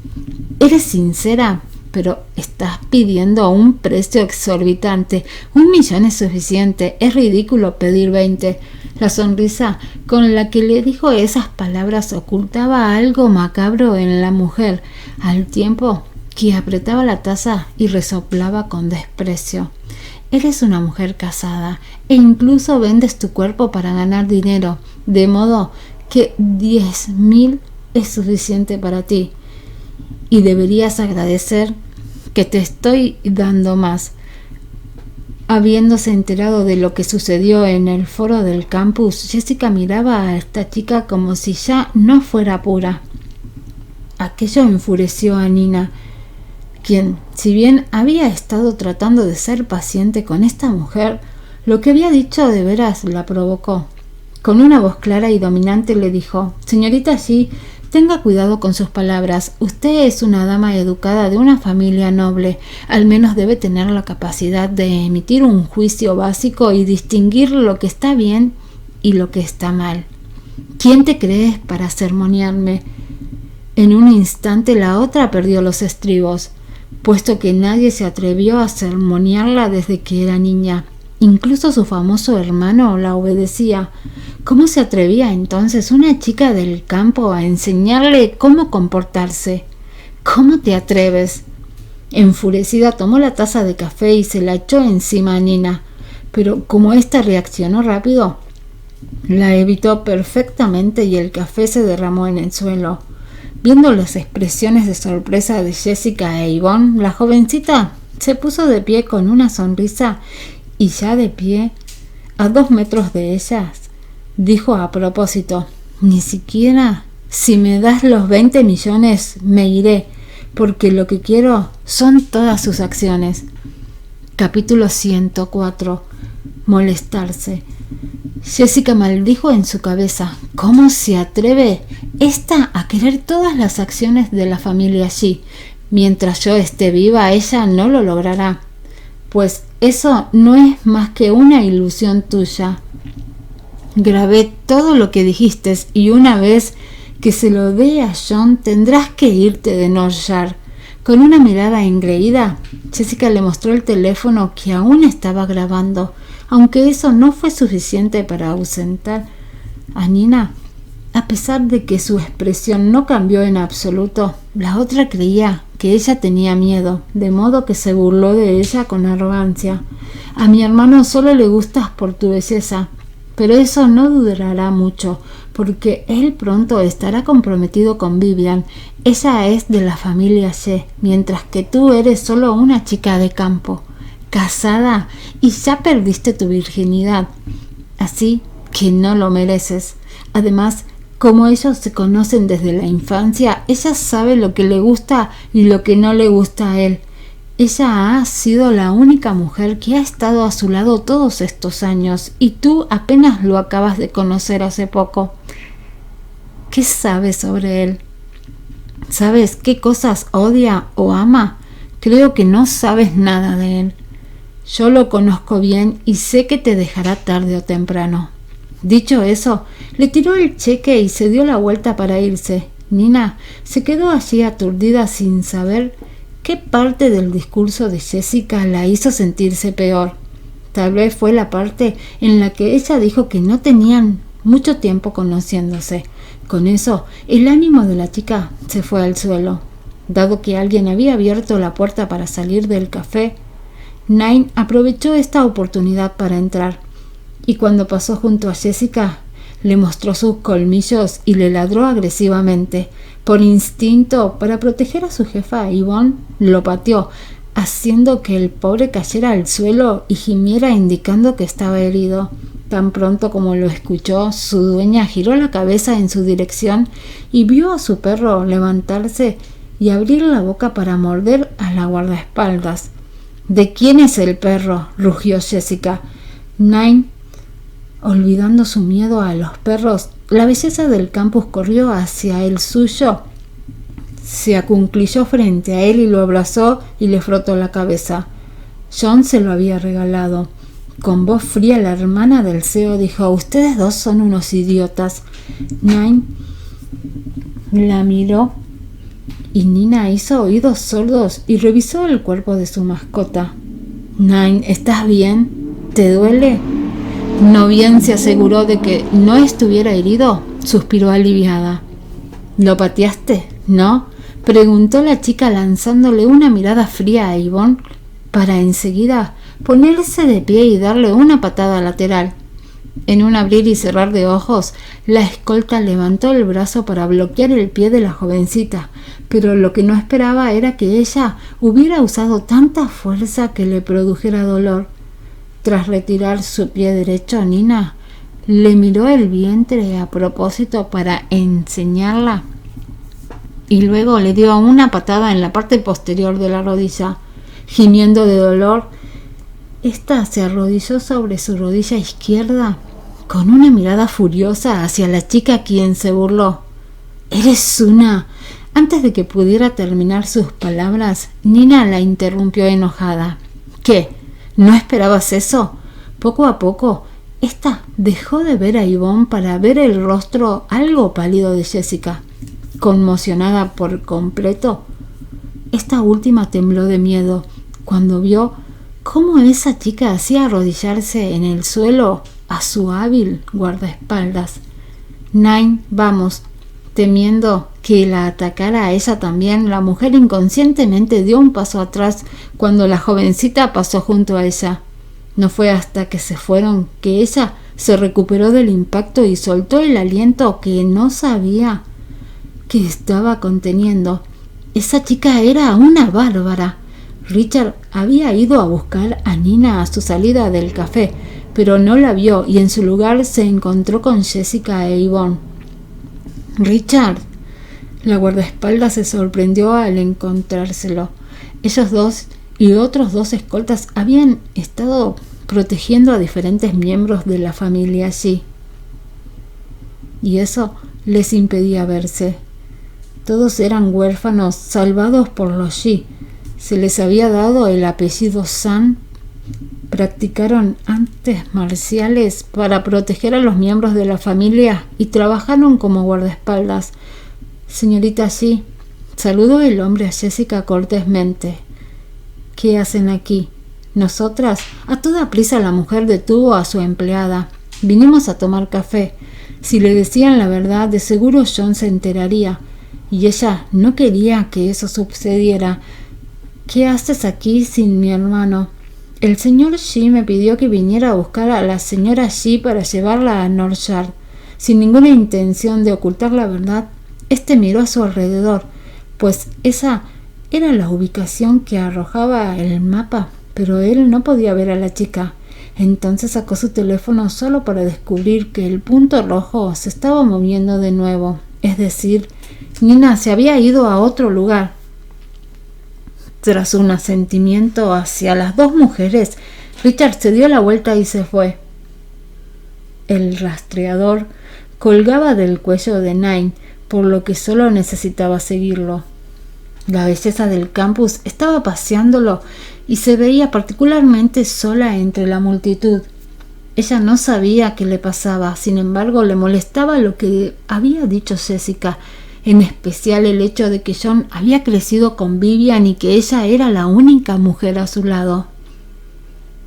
Eres sincera, pero estás pidiendo un precio exorbitante. 1 millón es suficiente. Es ridículo pedir 20. La sonrisa con la que le dijo esas palabras ocultaba algo macabro en la mujer, al tiempo que apretaba la taza y resoplaba con desprecio. Eres una mujer casada e incluso vendes tu cuerpo para ganar dinero, de modo que 10.000 es suficiente para ti. Y deberías agradecer que te estoy dando más». Habiéndose enterado de lo que sucedió en el foro del campus, Jessica miraba a esta chica como si ya no fuera pura. Aquello enfureció a Nina, quien, si bien había estado tratando de ser paciente con esta mujer, lo que había dicho de veras la provocó. Con una voz clara y dominante le dijo: «Señorita G, tenga cuidado con sus palabras. Usted es una dama educada de una familia noble. Al menos debe tener la capacidad de emitir un juicio básico y distinguir lo que está bien y lo que está mal. ¿Quién te crees para sermonearme?». En un instante la otra perdió los estribos, puesto que nadie se atrevió a sermonearla desde que era niña. Incluso su famoso hermano la obedecía. ¿Cómo se atrevía entonces una chica del campo a enseñarle cómo comportarse? ¿Cómo te atreves? Enfurecida tomó la taza de café y se la echó encima a Nina, pero como ésta reaccionó rápido, la evitó perfectamente y el café se derramó en el suelo. Viendo las expresiones de sorpresa de Jessica e Yvonne, la jovencita se puso de pie con una sonrisa y ya de pie, a 2 metros de ellas, dijo a propósito: «Ni siquiera si me das los 20 millones me iré, porque lo que quiero son todas sus acciones». Capítulo 104. Molestarse. Jessica maldijo en su cabeza. ¿Cómo se atreve esta a querer todas las acciones de la familia G? Mientras yo esté viva, ella no lo logrará. Pues eso no es más que una ilusión tuya. Grabé todo lo que dijiste y una vez que se lo dé a John tendrás que irte de Northshire. Con una mirada engreída, Jessica le mostró el teléfono que aún estaba grabando, aunque eso no fue suficiente para ausentar a Nina. A pesar de que su expresión no cambió en absoluto, la otra creía que ella tenía miedo, de modo que se burló de ella con arrogancia. «A mi hermano solo le gustas por tu belleza, pero eso no durará mucho, porque él pronto estará comprometido con Vivian. Ella es de la familia G, mientras que tú eres solo una chica de campo, casada y ya perdiste tu virginidad, así que no lo mereces. Además, como ellos se conocen desde la infancia, ella sabe lo que le gusta y lo que no le gusta a él. Ella ha sido la única mujer que ha estado a su lado todos estos años y tú apenas lo acabas de conocer hace poco. ¿Qué sabes sobre él? ¿Sabes qué cosas odia o ama? Creo que no sabes nada de él. Yo lo conozco bien y sé que te dejará tarde o temprano». Dicho eso, le tiró el cheque y se dio la vuelta para irse. Nina se quedó allí aturdida sin saber qué parte del discurso de Jessica la hizo sentirse peor. Tal vez fue la parte en la que ella dijo que no tenían mucho tiempo conociéndose. Con eso, el ánimo de la chica se fue al suelo. Dado que alguien había abierto la puerta para salir del café, Nine aprovechó esta oportunidad para entrar, y cuando pasó junto a Jessica, le mostró sus colmillos y le ladró agresivamente. Por instinto, para proteger a su jefa, Yvonne lo pateó, haciendo que el pobre cayera al suelo y gimiera indicando que estaba herido. Tan pronto como lo escuchó, su dueña giró la cabeza en su dirección y vio a su perro levantarse y abrir la boca para morder a la guardaespaldas. ¿De quién es el perro?, rugió Jessica. Nine, olvidando su miedo a los perros, la belleza del campus corrió hacia el suyo, se acuclilló frente a él y lo abrazó y le frotó la cabeza. John se lo había regalado. Con voz fría, la hermana del CEO dijo: «Ustedes dos son unos idiotas». Nine la miró y Nina hizo oídos sordos y revisó el cuerpo de su mascota. «Nine, ¿estás bien? ¿Te duele?» No bien se aseguró de que no estuviera herido, suspiró aliviada. «¿Lo pateaste, no?», preguntó la chica lanzándole una mirada fría a Yvonne para enseguida ponerse de pie y darle una patada lateral. En un abrir y cerrar de ojos, la escolta levantó el brazo para bloquear el pie de la jovencita, pero lo que no esperaba era que ella hubiera usado tanta fuerza que le produjera dolor. Tras retirar su pie derecho, Nina le miró el vientre a propósito para enseñarla y luego le dio una patada en la parte posterior de la rodilla. Gimiendo de dolor, esta se arrodilló sobre su rodilla izquierda con una mirada furiosa hacia la chica, quien se burló. «¡Eres una!». Antes de que pudiera terminar sus palabras, Nina la interrumpió enojada. «¿Qué? ¿No esperabas eso?». Poco a poco, esta dejó de ver a Yvonne para ver el rostro algo pálido de Jessica. Conmocionada por completo, esta última tembló de miedo cuando vio cómo esa chica hacía arrodillarse en el suelo a su hábil guardaespaldas. Nine, vamos. Temiendo que la atacara a ella también, la mujer inconscientemente dio un paso atrás cuando la jovencita pasó junto a ella. No fue hasta que se fueron que ella se recuperó del impacto y soltó el aliento que no sabía que estaba conteniendo. Esa chica era una bárbara. Richard había ido a buscar a Nina a su salida del café, pero no la vio y en su lugar se encontró con Jessica e Yvonne. «Richard». La guardaespaldas se sorprendió al encontrárselo. Ellos dos y otros dos escoltas habían estado protegiendo a diferentes miembros de la familia allí, y eso les impedía verse. Todos eran huérfanos salvados por los Yi. Se les había dado el apellido San. Practicaron artes marciales para proteger a los miembros de la familia y trabajaron como guardaespaldas. «Señorita Yi», saludó el hombre a Jessica cortésmente. «¿Qué hacen aquí?». «Nosotras». A toda prisa la mujer detuvo a su empleada. «Vinimos a tomar café. Si le decían la verdad, de seguro John se enteraría. Y ella no quería que eso sucediera. ¿Qué haces aquí sin mi hermano?». «El señor Yi me pidió que viniera a buscar a la señora Yi para llevarla a Northshire». Sin ninguna intención de ocultar la verdad, miró a su alrededor, pues esa era la ubicación que arrojaba el mapa, pero él no podía ver a la chica. Entonces sacó su teléfono solo para descubrir que el punto rojo se estaba moviendo de nuevo, es decir, Nina se había ido a otro lugar. Tras un asentimiento hacia las dos mujeres, Richard se dio la vuelta y se fue. El rastreador colgaba del cuello de Nine, por lo que solo necesitaba seguirlo. La belleza del campus estaba paseándolo y se veía particularmente sola entre la multitud. Ella no sabía qué le pasaba, sin embargo le molestaba lo que había dicho Jessica, en especial el hecho de que John había crecido con Vivian y que ella era la única mujer a su lado.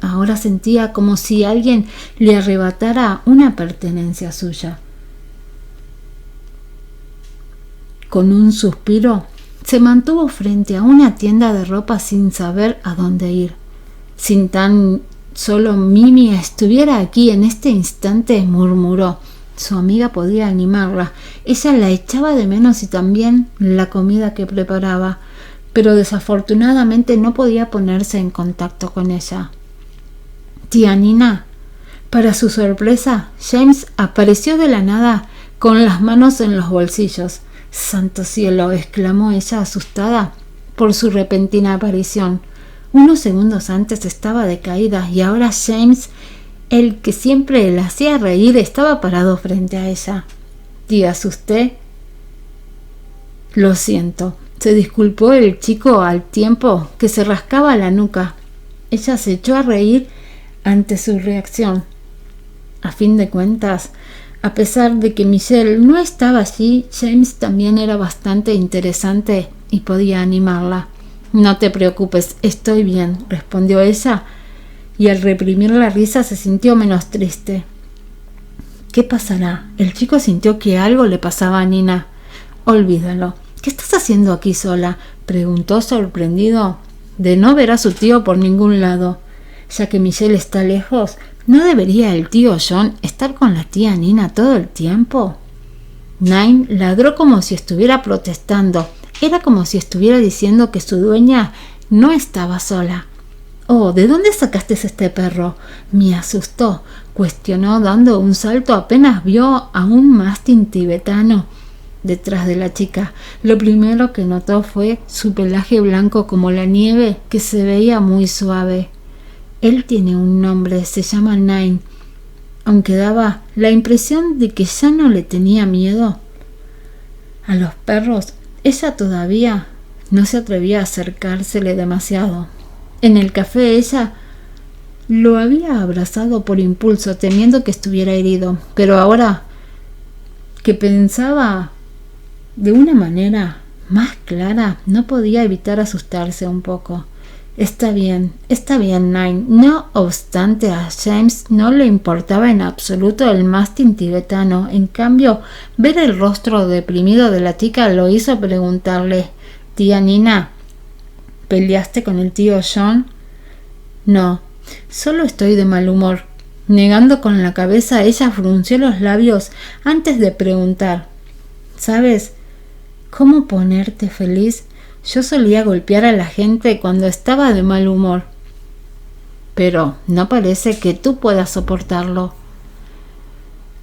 Ahora sentía como si alguien le arrebatara una pertenencia suya. Con un suspiro, se mantuvo frente a una tienda de ropa sin saber a dónde ir. «Si tan solo Mimi estuviera aquí en este instante», murmuró. Su amiga podía animarla. Ella la echaba de menos y también la comida que preparaba, pero desafortunadamente no podía ponerse en contacto con ella. «Tía Nina». Para su sorpresa, James apareció de la nada con las manos en los bolsillos. ¡Santo cielo!, exclamó ella asustada por su repentina aparición. Unos segundos antes estaba decaída y ahora James, el que siempre la hacía reír, estaba parado frente a ella. «¿Te asusté?» «Lo siento», se disculpó el chico al tiempo que se rascaba la nuca. Ella se echó a reír ante su reacción. A fin de cuentas, a pesar de que Michelle no estaba allí, James también era bastante interesante y podía animarla. «No te preocupes, estoy bien», respondió ella, y al reprimir la risa se sintió menos triste. «¿Qué pasará?» El chico sintió que algo le pasaba a Nina. «Olvídalo. ¿Qué estás haciendo aquí sola?», preguntó sorprendido de no ver a su tío por ningún lado. Ya que Michelle está lejos, ¿no debería el tío John estar con la tía Nina todo el tiempo? Nine ladró como si estuviera protestando. Era como si estuviera diciendo que su dueña no estaba sola. «Oh, ¿de dónde sacaste este perro?», me asustó, cuestionó dando un salto apenas vio a un mastín tibetano detrás de la chica. Lo primero que notó fue su pelaje blanco como la nieve, que se veía muy suave. «Él tiene un nombre, se llama Nine», aunque daba la impresión de que ya no le tenía miedo a los perros. Ella todavía no se atrevía a acercársele demasiado. En el café ella lo había abrazado por impulso, temiendo que estuviera herido, pero ahora que pensaba de una manera más clara, no podía evitar asustarse un poco. Está bien, Nine». No obstante, a James no le importaba en absoluto el mastín tibetano. En cambio, ver el rostro deprimido de la chica lo hizo preguntarle: «Tía Nina, ¿peleaste con el tío John?» «No, solo estoy de mal humor». Negando con la cabeza, ella frunció los labios antes de preguntar: «¿Sabes cómo ponerte feliz? Yo solía golpear a la gente cuando estaba de mal humor, pero no parece que tú puedas soportarlo».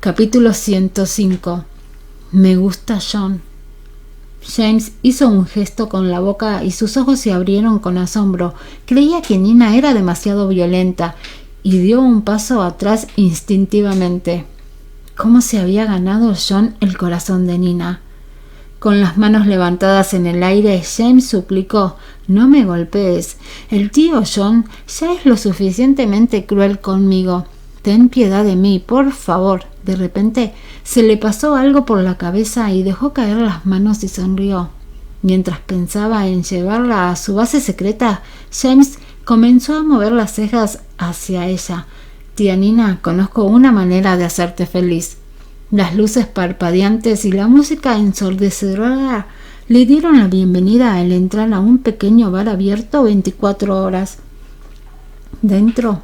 Capítulo 105. Me gusta John. James hizo un gesto con la boca y sus ojos se abrieron con asombro. Creía que Nina era demasiado violenta y dio un paso atrás instintivamente. ¿Cómo se había ganado John el corazón de Nina? Con las manos levantadas en el aire, James suplicó: «No me golpees. El tío John ya es lo suficientemente cruel conmigo. Ten piedad de mí, por favor». De repente se le pasó algo por la cabeza y dejó caer las manos y sonrió. Mientras pensaba en llevarla a su base secreta, James comenzó a mover las cejas hacia ella. «Tía Nina, conozco una manera de hacerte feliz». Las luces parpadeantes y la música ensordecedora le dieron la bienvenida al entrar a un pequeño bar abierto 24 horas. Dentro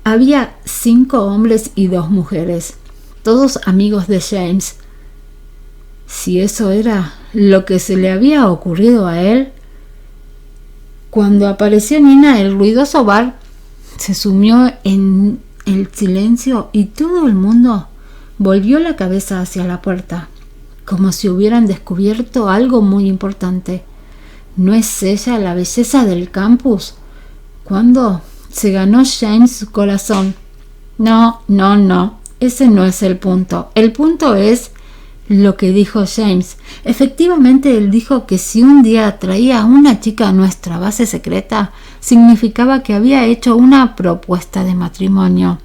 había 5 hombres y 2 mujeres, todos amigos de James. Si eso era lo que se le había ocurrido a él. Cuando apareció Nina, el ruidoso bar se sumió en el silencio y todo el mundo volvió la cabeza hacia la puerta, como si hubieran descubierto algo muy importante. ¿No es ella la belleza del campus? ¿Cuándo se ganó James su corazón? No, ese no es el punto. El punto es lo que dijo James. Efectivamente, él dijo que si un día traía a una chica a nuestra base secreta, significaba que había hecho una propuesta de matrimonio.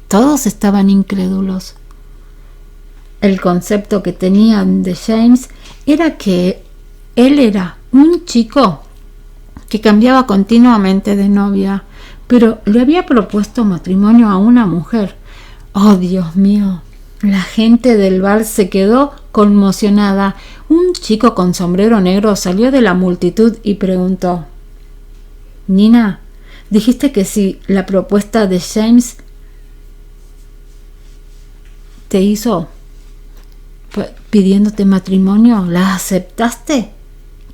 Todos estaban incrédulos. El concepto que tenían de James era que él era un chico que cambiaba continuamente de novia, pero le había propuesto matrimonio a una mujer. ¡Oh, Dios mío! La gente del bar se quedó conmocionada. Un chico con sombrero negro salió de la multitud y preguntó: «Nina, dijiste que si la propuesta de James te hizo pidiéndote matrimonio, ¿la aceptaste?»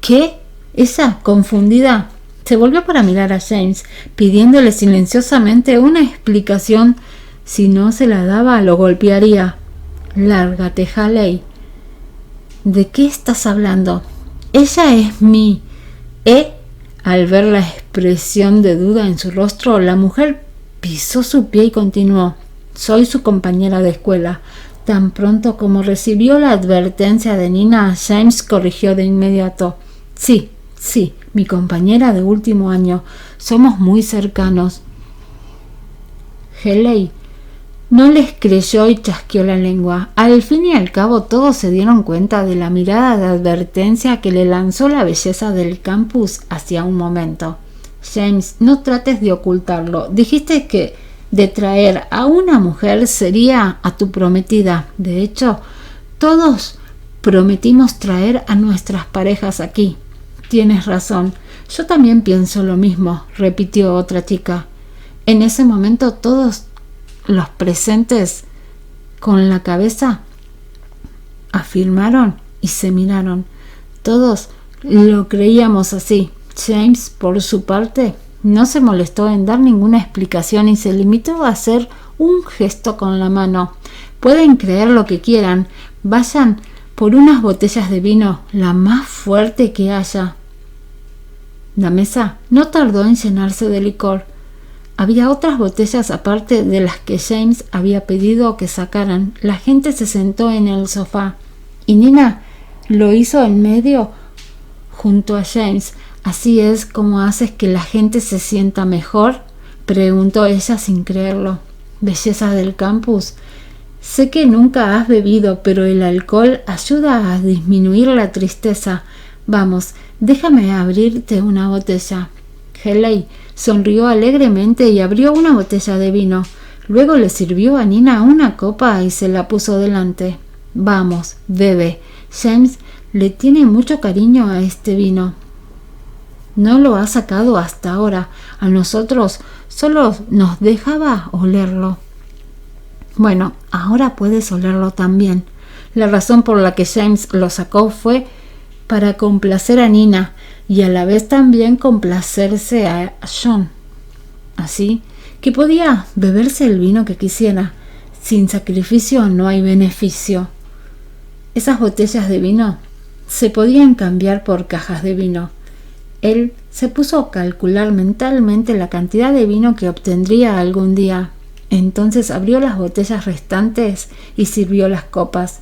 ¿Qué? Ella, confundida, se volvió para mirar a James, pidiéndole silenciosamente una explicación Si no se la daba, lo golpearía. Lárgate, Haley. ¿De qué estás hablando? Ella es mi... Al ver la expresión de duda en su rostro, la mujer pisó su pie y continuó. Soy su compañera de escuela. Tan pronto como recibió la advertencia de Nina, James corrigió de inmediato. Sí, mi compañera de último año. Somos muy cercanos. Haley no les creyó y chasqueó la lengua. Al fin y al cabo todos se dieron cuenta de la mirada de advertencia que le lanzó la belleza del campus hacía un momento. James, no trates de ocultarlo. Dijiste que de traer a una mujer sería a tu prometida. De hecho, todos prometimos traer a nuestras parejas aquí. Tienes razón. Yo también pienso lo mismo, repitió otra chica. En ese momento todos los presentes con la cabeza afirmaron y se miraron. Todos lo creíamos así. James, por su parte, no se molestó en dar ninguna explicación y se limitó a hacer un gesto con la mano. Pueden creer lo que quieran. Vayan por unas botellas de vino, la más fuerte que haya. La mesa no tardó en llenarse de licor. Había otras botellas aparte de las que James había pedido que sacaran. La gente se sentó en el sofá y Nina lo hizo en medio junto a James. ¿Así es como haces que la gente se sienta mejor?, preguntó ella sin creerlo. Belleza del campus. Sé que nunca has bebido, pero el alcohol ayuda a disminuir la tristeza. Vamos, déjame abrirte una botella. Haley sonrió alegremente y abrió una botella de vino. Luego le sirvió a Nina una copa y se la puso delante. Vamos, bebe. James le tiene mucho cariño a este vino. No lo ha sacado hasta ahora. A nosotros solo nos dejaba olerlo. Bueno, ahora puedes olerlo también. La razón por la que James lo sacó fue para complacer a Nina y a la vez también complacerse a John. Así que podía beberse el vino que quisiera. Sin sacrificio no hay beneficio. Esas botellas de vino se podían cambiar por cajas de vino. Él se puso a calcular mentalmente la cantidad de vino que obtendría algún día. Entonces abrió las botellas restantes y sirvió las copas.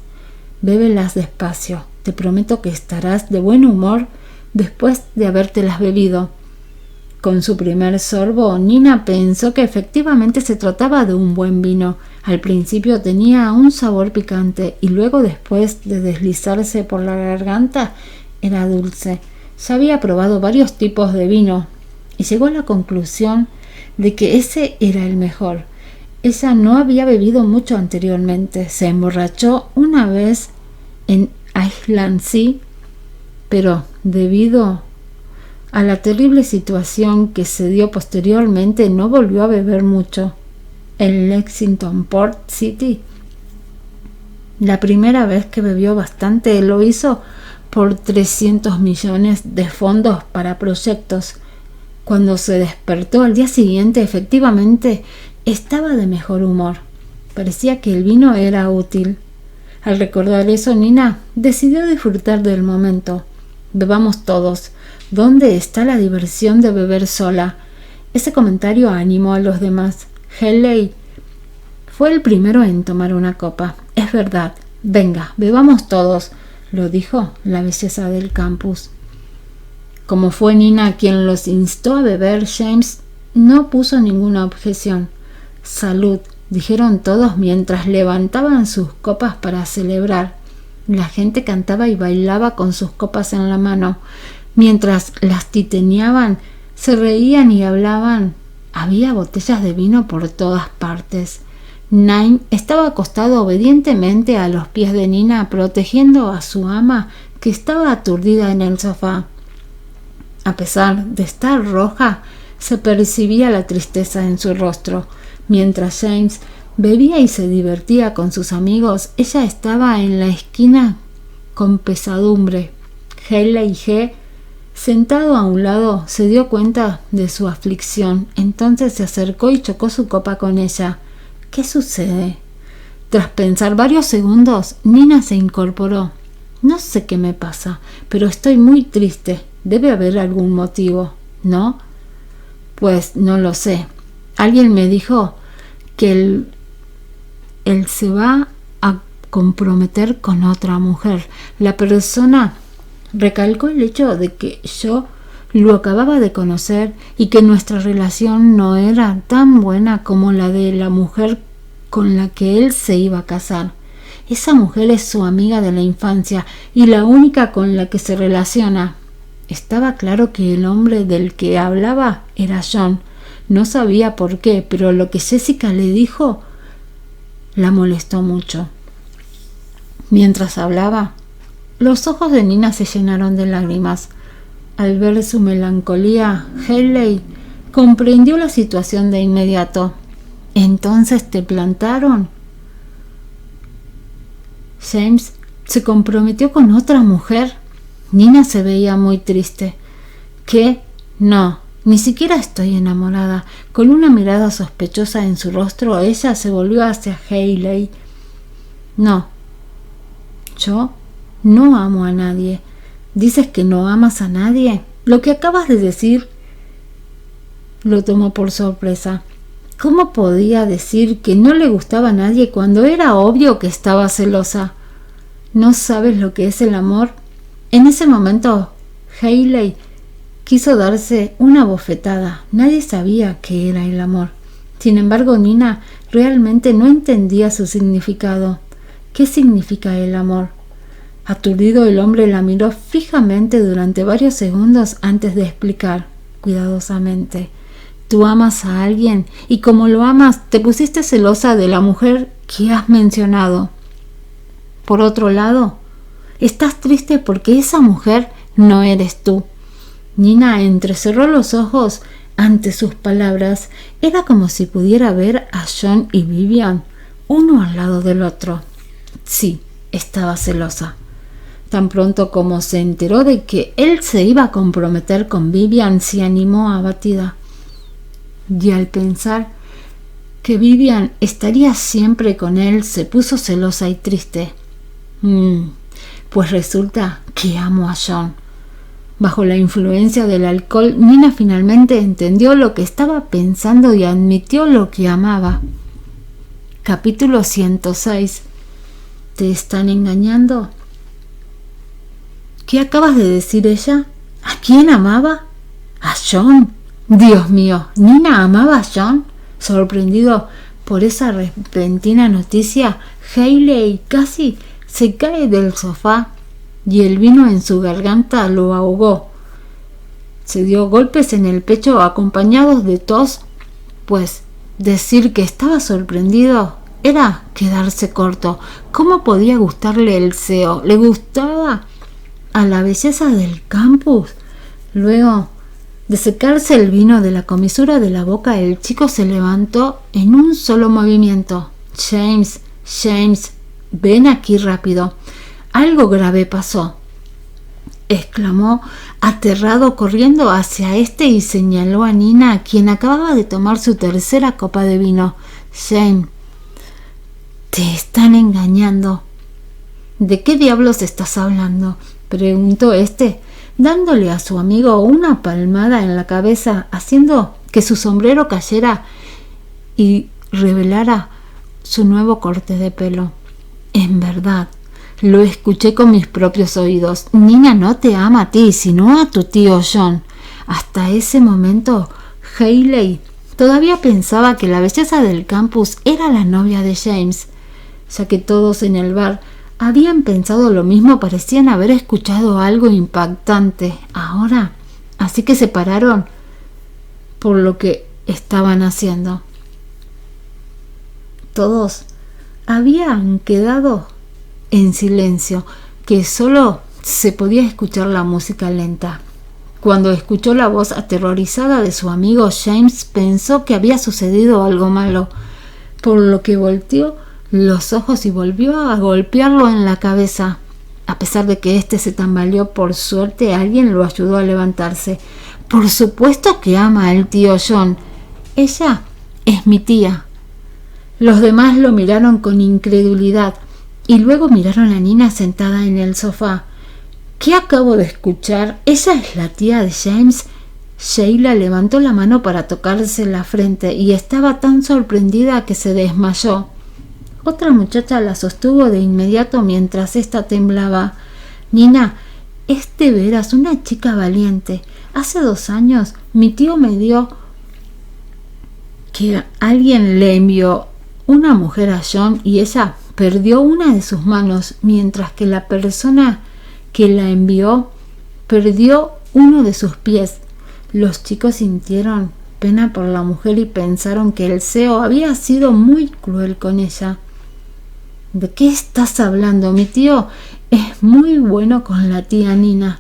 Bébelas despacio. Te prometo que estarás de buen humor después de habértelas bebido. Con su primer sorbo, Nina pensó que efectivamente se trataba de un buen vino. Al principio tenía un sabor picante y luego, después de deslizarse por la garganta, era dulce. Ya había probado varios tipos de vino y llegó a la conclusión de que ese era el mejor. Ella no había bebido mucho anteriormente. Se emborrachó una vez en Island Sea, pero debido a la terrible situación que se dio posteriormente no volvió a beber mucho. En Lexington Port City, la primera vez que bebió bastante lo hizo por 300 millones de fondos para proyectos. Cuando se despertó al día siguiente, efectivamente estaba de mejor humor. Parecía que el vino era útil. Al recordar eso, Nina decidió disfrutar del momento. Bebamos todos. ¿Dónde está la diversión de beber sola? Ese comentario animó a los demás. Haley fue el primero en tomar una copa. Es verdad. Venga, bebamos todos, lo dijo la belleza del campus. Como fue Nina quien los instó a beber, James no puso ninguna objeción. Salud, dijeron todos mientras levantaban sus copas para celebrar. La gente cantaba y bailaba con sus copas en la mano. Mientras las titeneaban, se reían y hablaban. Había botellas de vino por todas partes. Nain estaba acostado obedientemente a los pies de Nina, protegiendo a su ama, que estaba aturdida en el sofá. A pesar de estar roja, se percibía la tristeza en su rostro. Mientras James bebía y se divertía con sus amigos, ella estaba en la esquina con pesadumbre. Haley G., sentado a un lado, se dio cuenta de su aflicción. Entonces se acercó y chocó su copa con ella. ¿Qué sucede? Tras pensar varios segundos, Nina se incorporó. No sé qué me pasa, pero estoy muy triste. Debe haber algún motivo, ¿no? Pues no lo sé. Alguien me dijo que él se va a comprometer con otra mujer. La persona recalcó el hecho de que yo lo acababa de conocer y que nuestra relación no era tan buena como la de la mujer con la que él se iba a casar. Esa mujer es su amiga de la infancia y la única con la que se relaciona. Estaba claro que el hombre del que hablaba era John. No sabía por qué, pero lo que Jessica le dijo la molestó mucho. Mientras hablaba, los ojos de Nina se llenaron de lágrimas. Al ver su melancolía, Haley comprendió la situación de inmediato. ¿Entonces te plantaron? James se comprometió con otra mujer. Nina se veía muy triste. ¿Qué? No, ni siquiera estoy enamorada. Con una mirada sospechosa en su rostro, ella se volvió hacia Haley. No, yo no amo a nadie. ¿Dices que no amas a nadie? Lo que acabas de decir lo tomó por sorpresa. ¿Cómo podía decir que no le gustaba a nadie cuando era obvio que estaba celosa? ¿No sabes lo que es el amor? En ese momento, Haley quiso darse una bofetada. Nadie sabía qué era el amor. Sin embargo, Nina realmente no entendía su significado. ¿Qué significa el amor? Aturdido, el hombre la miró fijamente durante varios segundos antes de explicar cuidadosamente. Tú amas a alguien y como lo amas, te pusiste celosa de la mujer que has mencionado. Por otro lado, estás triste porque esa mujer no eres tú. Nina entrecerró los ojos ante sus palabras. Era como si pudiera ver a John y Vivian, uno al lado del otro. Sí, estaba celosa. Tan pronto como se enteró de que él se iba a comprometer con Vivian, se animó abatida. Y al pensar que Vivian estaría siempre con él, se puso celosa y triste. Pues resulta que amo a John. Bajo la influencia del alcohol, Nina finalmente entendió lo que estaba pensando y admitió lo que amaba. Capítulo 106. ¿Te están engañando? ¿Qué acabas de decir ella? ¿A quién amaba? ¿A John? Dios mío, ¿Nina amaba a John? Sorprendido por esa repentina noticia, Haley casi se cae del sofá y el vino en su garganta lo ahogó. Se dio golpes en el pecho acompañados de tos, pues decir que estaba sorprendido era quedarse corto. ¿Cómo podía gustarle el CEO? ¿Le gustaba a la belleza del campus? Luego de secarse el vino de la comisura de la boca, el chico se levantó en un solo movimiento. James, ven aquí rápido. Algo grave pasó, exclamó aterrado, corriendo hacia y señaló a Nina, quien acababa de tomar su tercera copa de vino. James, te están engañando. ¿De qué diablos estás hablando?, preguntó dándole a su amigo una palmada en la cabeza, haciendo que su sombrero cayera y revelara su nuevo corte de pelo. En verdad, lo escuché con mis propios oídos. Nina no te ama a ti, sino a tu tío John. Hasta ese momento, Haley todavía pensaba que la belleza del campus era la novia de James. Ya que todos en el bar habían pensado lo mismo, parecían haber escuchado algo impactante ahora, así que se pararon por lo que estaban haciendo. Todos habían quedado en silencio, que solo se podía escuchar la música lenta. Cuando escuchó la voz aterrorizada de su amigo, James pensó que había sucedido algo malo, por lo que volteó los ojos y volvió a golpearlo en la cabeza. A pesar de que se tambaleó, por suerte alguien lo ayudó a levantarse. Por supuesto que ama al tío John. Ella es mi tía. Los demás lo miraron con incredulidad y luego miraron a Nina sentada en el sofá. ¿Qué acabo de escuchar? ¿Esa es la tía de James? Sheila levantó la mano para tocarse la frente y estaba tan sorprendida que se desmayó. Otra muchacha la sostuvo de inmediato mientras ésta temblaba. Nina, es de veras una chica valiente. Hace 2 años mi tío me dio que alguien le envió una mujer a John y ella perdió una de sus manos, mientras que la persona que la envió perdió uno de sus pies. Los chicos sintieron pena por la mujer y pensaron que el CEO había sido muy cruel con ella. ¿De qué estás hablando? Mi tío es muy bueno con la tía Nina.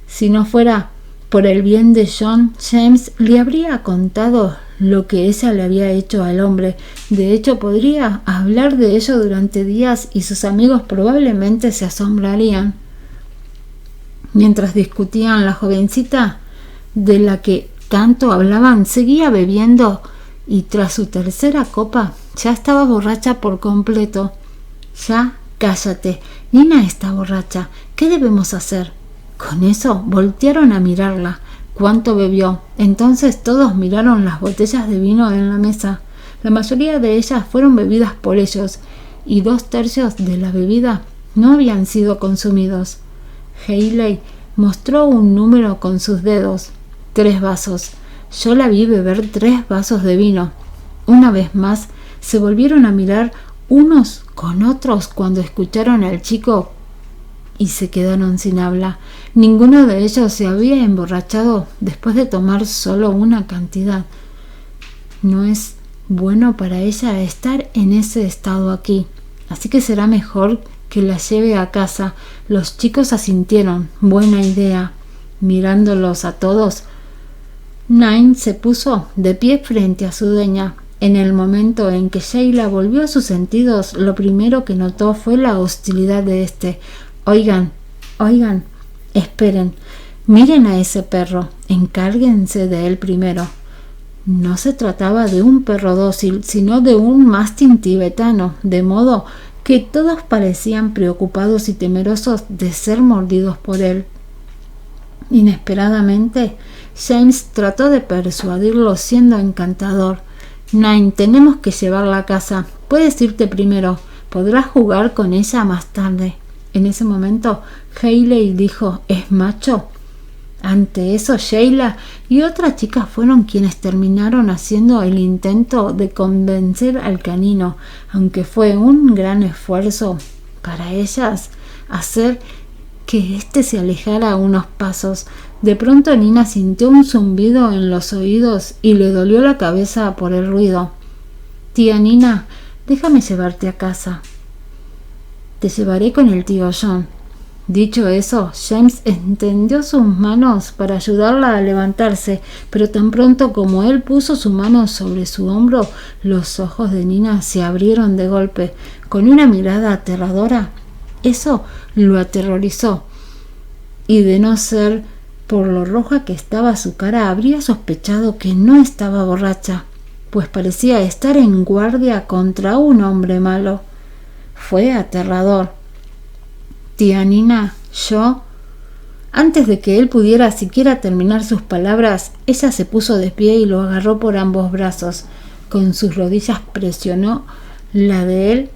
Si no fuera por el bien de John, James le habría contado lo que ella le había hecho al hombre. De hecho, podría hablar de ello durante días y sus amigos probablemente se asombrarían. Mientras discutían, la jovencita de la que tanto hablaban seguía bebiendo y tras su tercera copa ya estaba borracha por completo. Ya, cállate, Nina está borracha. ¿Qué debemos hacer? Con eso voltearon a mirarla. ¿Cuánto bebió? Entonces todos miraron las botellas de vino en la mesa. La mayoría de ellas fueron bebidas por ellos y 2/3 de la bebida no habían sido consumidos. Hayley mostró un número con sus dedos. 3 vasos. Yo la vi beber 3 vasos de vino. Una vez más se volvieron a mirar unos con otros cuando escucharon al chico y se quedaron sin habla. Ninguno de ellos se había emborrachado después de tomar solo una cantidad. No es bueno para ella estar en ese estado aquí, así que será mejor que la lleve a casa. Los chicos asintieron. Buena idea. Mirándolos a todos, Nine se puso de pie frente a su dueña. En el momento en que Sheila volvió a sus sentidos, lo primero que notó fue la hostilidad de este. Oigan, esperen, miren a ese perro, encárguense de él primero. No se trataba de un perro dócil, sino de un mastín tibetano, de modo que todos parecían preocupados y temerosos de ser mordidos por él. Inesperadamente, James trató de persuadirlo siendo encantador. Nine, tenemos que llevarla a casa. Puedes irte primero. Podrás jugar con ella más tarde. En ese momento, Hayley dijo, ¿es macho? Ante eso, Sheila y otra chica fueron quienes terminaron haciendo el intento de convencer al canino, aunque fue un gran esfuerzo para ellas hacer que éste se alejara unos pasos. De pronto Nina sintió un zumbido en los oídos y le dolió la cabeza por el ruido. Tía Nina, déjame llevarte a casa. Te llevaré con el tío John. Dicho eso, James extendió sus manos para ayudarla a levantarse, pero tan pronto como él puso su mano sobre su hombro, los ojos de Nina se abrieron de golpe, con una mirada aterradora. Eso lo aterrorizó, y de no ser por lo roja que estaba su cara, habría sospechado que no estaba borracha, pues parecía estar en guardia contra un hombre malo. Fue aterrador. Tía Nina, yo... Antes de que él pudiera siquiera terminar sus palabras, ella se puso de pie y lo agarró por ambos brazos. Con sus rodillas presionó la de él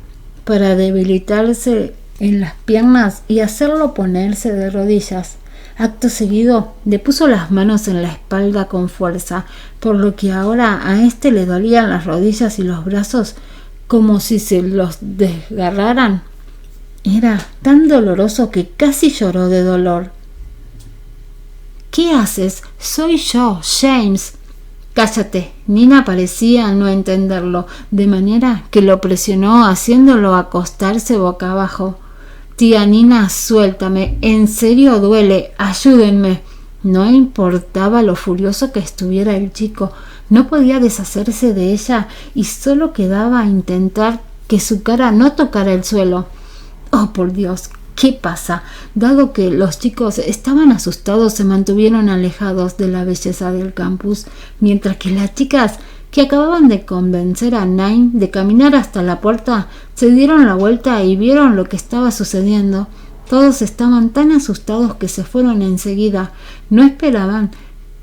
para debilitarse en las piernas y hacerlo ponerse de rodillas. Acto seguido, le puso las manos en la espalda con fuerza, por lo que ahora a éste le dolían las rodillas y los brazos como si se los desgarraran. Era tan doloroso que casi lloró de dolor. ¿Qué haces? Soy yo, James. Cállate. Nina parecía no entenderlo, de manera que lo presionó haciéndolo acostarse boca abajo. Tía Nina, suéltame. En serio duele. Ayúdenme. No importaba lo furioso que estuviera el chico. No podía deshacerse de ella y solo quedaba intentar que su cara no tocara el suelo. Oh, por Dios, ¿qué pasa? Dado que los chicos estaban asustados, se mantuvieron alejados de la belleza del campus, mientras que las chicas que acababan de convencer a Nine de caminar hasta la puerta, se dieron la vuelta y vieron lo que estaba sucediendo. Todos estaban tan asustados que se fueron enseguida. No esperaban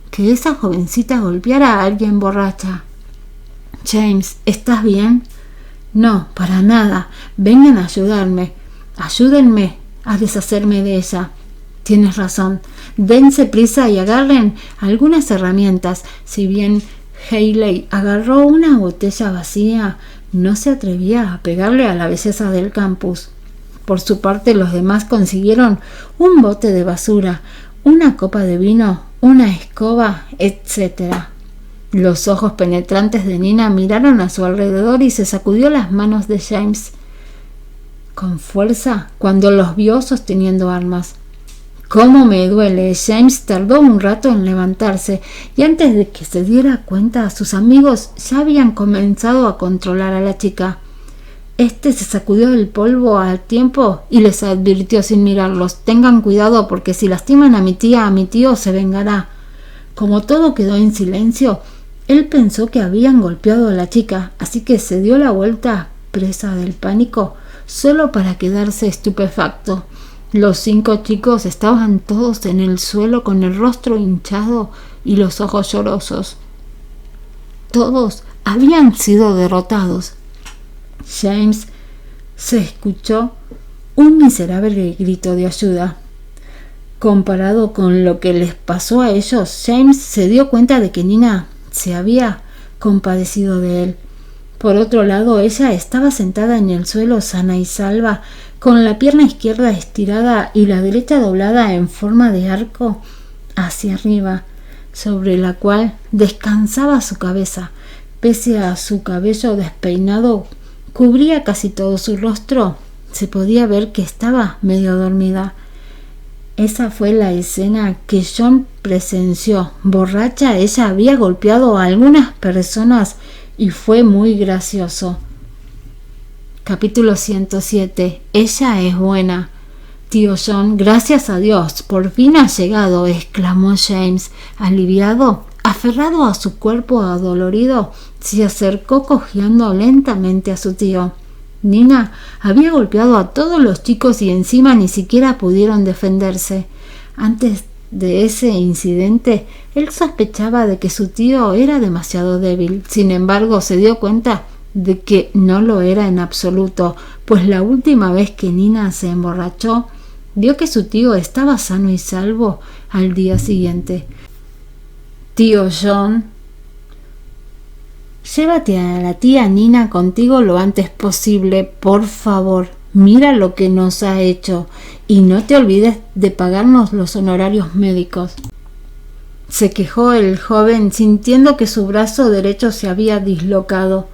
que esa jovencita golpeara a alguien borracha. «James, ¿estás bien?» «No, para nada. Vengan a ayudarme. Ayúdenme a deshacerme de ella». «Tienes razón. Dense prisa y agarren algunas herramientas». Si bien Haley agarró una botella vacía, no se atrevía a pegarle a la belleza del campus. Por su parte, los demás consiguieron un bote de basura, una copa de vino, una escoba, etc. Los ojos penetrantes de Nina miraron a su alrededor y se sacudió las manos de James con fuerza cuando los vio sosteniendo armas. «¿Cómo me duele?» James tardó un rato en levantarse y antes de que se diera cuenta, sus amigos ya habían comenzado a controlar a la chica. Se sacudió el polvo al tiempo y les advirtió sin mirarlos: «Tengan cuidado porque si lastiman a mi tía, a mi tío se vengará». Como todo quedó en silencio, él pensó que habían golpeado a la chica, así que se dio la vuelta, presa del pánico, solo para quedarse estupefacto. Los 5 chicos estaban todos en el suelo con el rostro hinchado y los ojos llorosos. Todos habían sido derrotados. James se escuchó un miserable grito de ayuda. Comparado con lo que les pasó a ellos, James se dio cuenta de que Nina se había compadecido de él. Por otro lado, ella estaba sentada en el suelo sana y salva, con la pierna izquierda estirada y la derecha doblada en forma de arco hacia arriba, sobre la cual descansaba su cabeza. Pese a su cabello despeinado, cubría casi todo su rostro. Se podía ver que estaba medio dormida. Esa fue la escena que John presenció. Borracha, ella había golpeado a algunas personas y fue muy gracioso. Capítulo 107. Ella es buena. «Tío John, gracias a Dios, por fin ha llegado», exclamó James, aliviado. Aferrado a su cuerpo adolorido, se acercó cojeando lentamente a su tío. Nina había golpeado a todos los chicos y encima ni siquiera pudieron defenderse. Antes de ese incidente, él sospechaba de que su tío era demasiado débil. Sin embargo, se dio cuenta de que no lo era en absoluto, pues la última vez que Nina se emborrachó, vio que su tío estaba sano y salvo al día siguiente. «Tío John, llévate a la tía Nina contigo lo antes posible, por favor. Mira lo que nos ha hecho y no te olvides de pagarnos los honorarios médicos», se quejó el joven, sintiendo que su brazo derecho se había dislocado.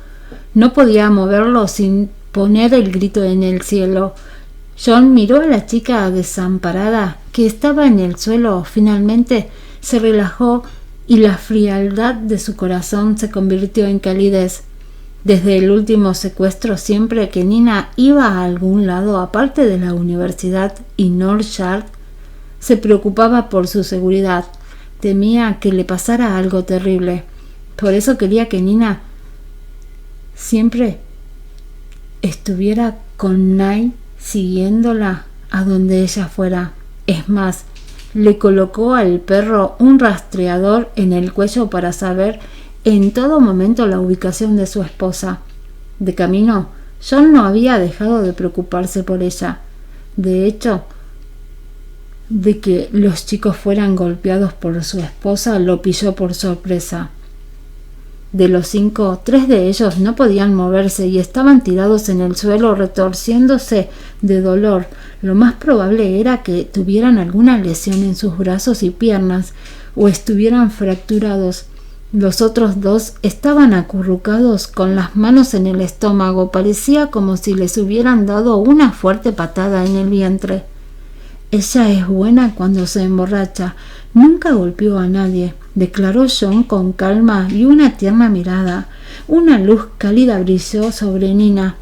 No podía moverlo sin poner el grito en el cielo. John miró a la chica desamparada que estaba en el suelo. Finalmente se relajó y la frialdad de su corazón se convirtió en calidez. Desde el último secuestro, siempre que Nina iba a algún lado aparte de la universidad y North Yard, se preocupaba por su seguridad. Temía que le pasara algo terrible. Por eso quería que Nina siempre estuviera con Nine, siguiéndola a donde ella fuera. Es más, le colocó al perro un rastreador en el cuello para saber en todo momento la ubicación de su esposa. De camino, John no había dejado de preocuparse por ella. De hecho, de que los chicos fueran golpeados por su esposa lo pilló por sorpresa. De los 5, 3 de ellos no podían moverse y estaban tirados en el suelo retorciéndose de dolor. Lo más probable era que tuvieran alguna lesión en sus brazos y piernas o estuvieran fracturados. Los otros 2 estaban acurrucados con las manos en el estómago. Parecía como si les hubieran dado una fuerte patada en el vientre. «Ella es buena cuando se emborracha. Nunca golpeó a nadie», declaró John con calma y una tierna mirada. Una luz cálida brilló sobre Nina,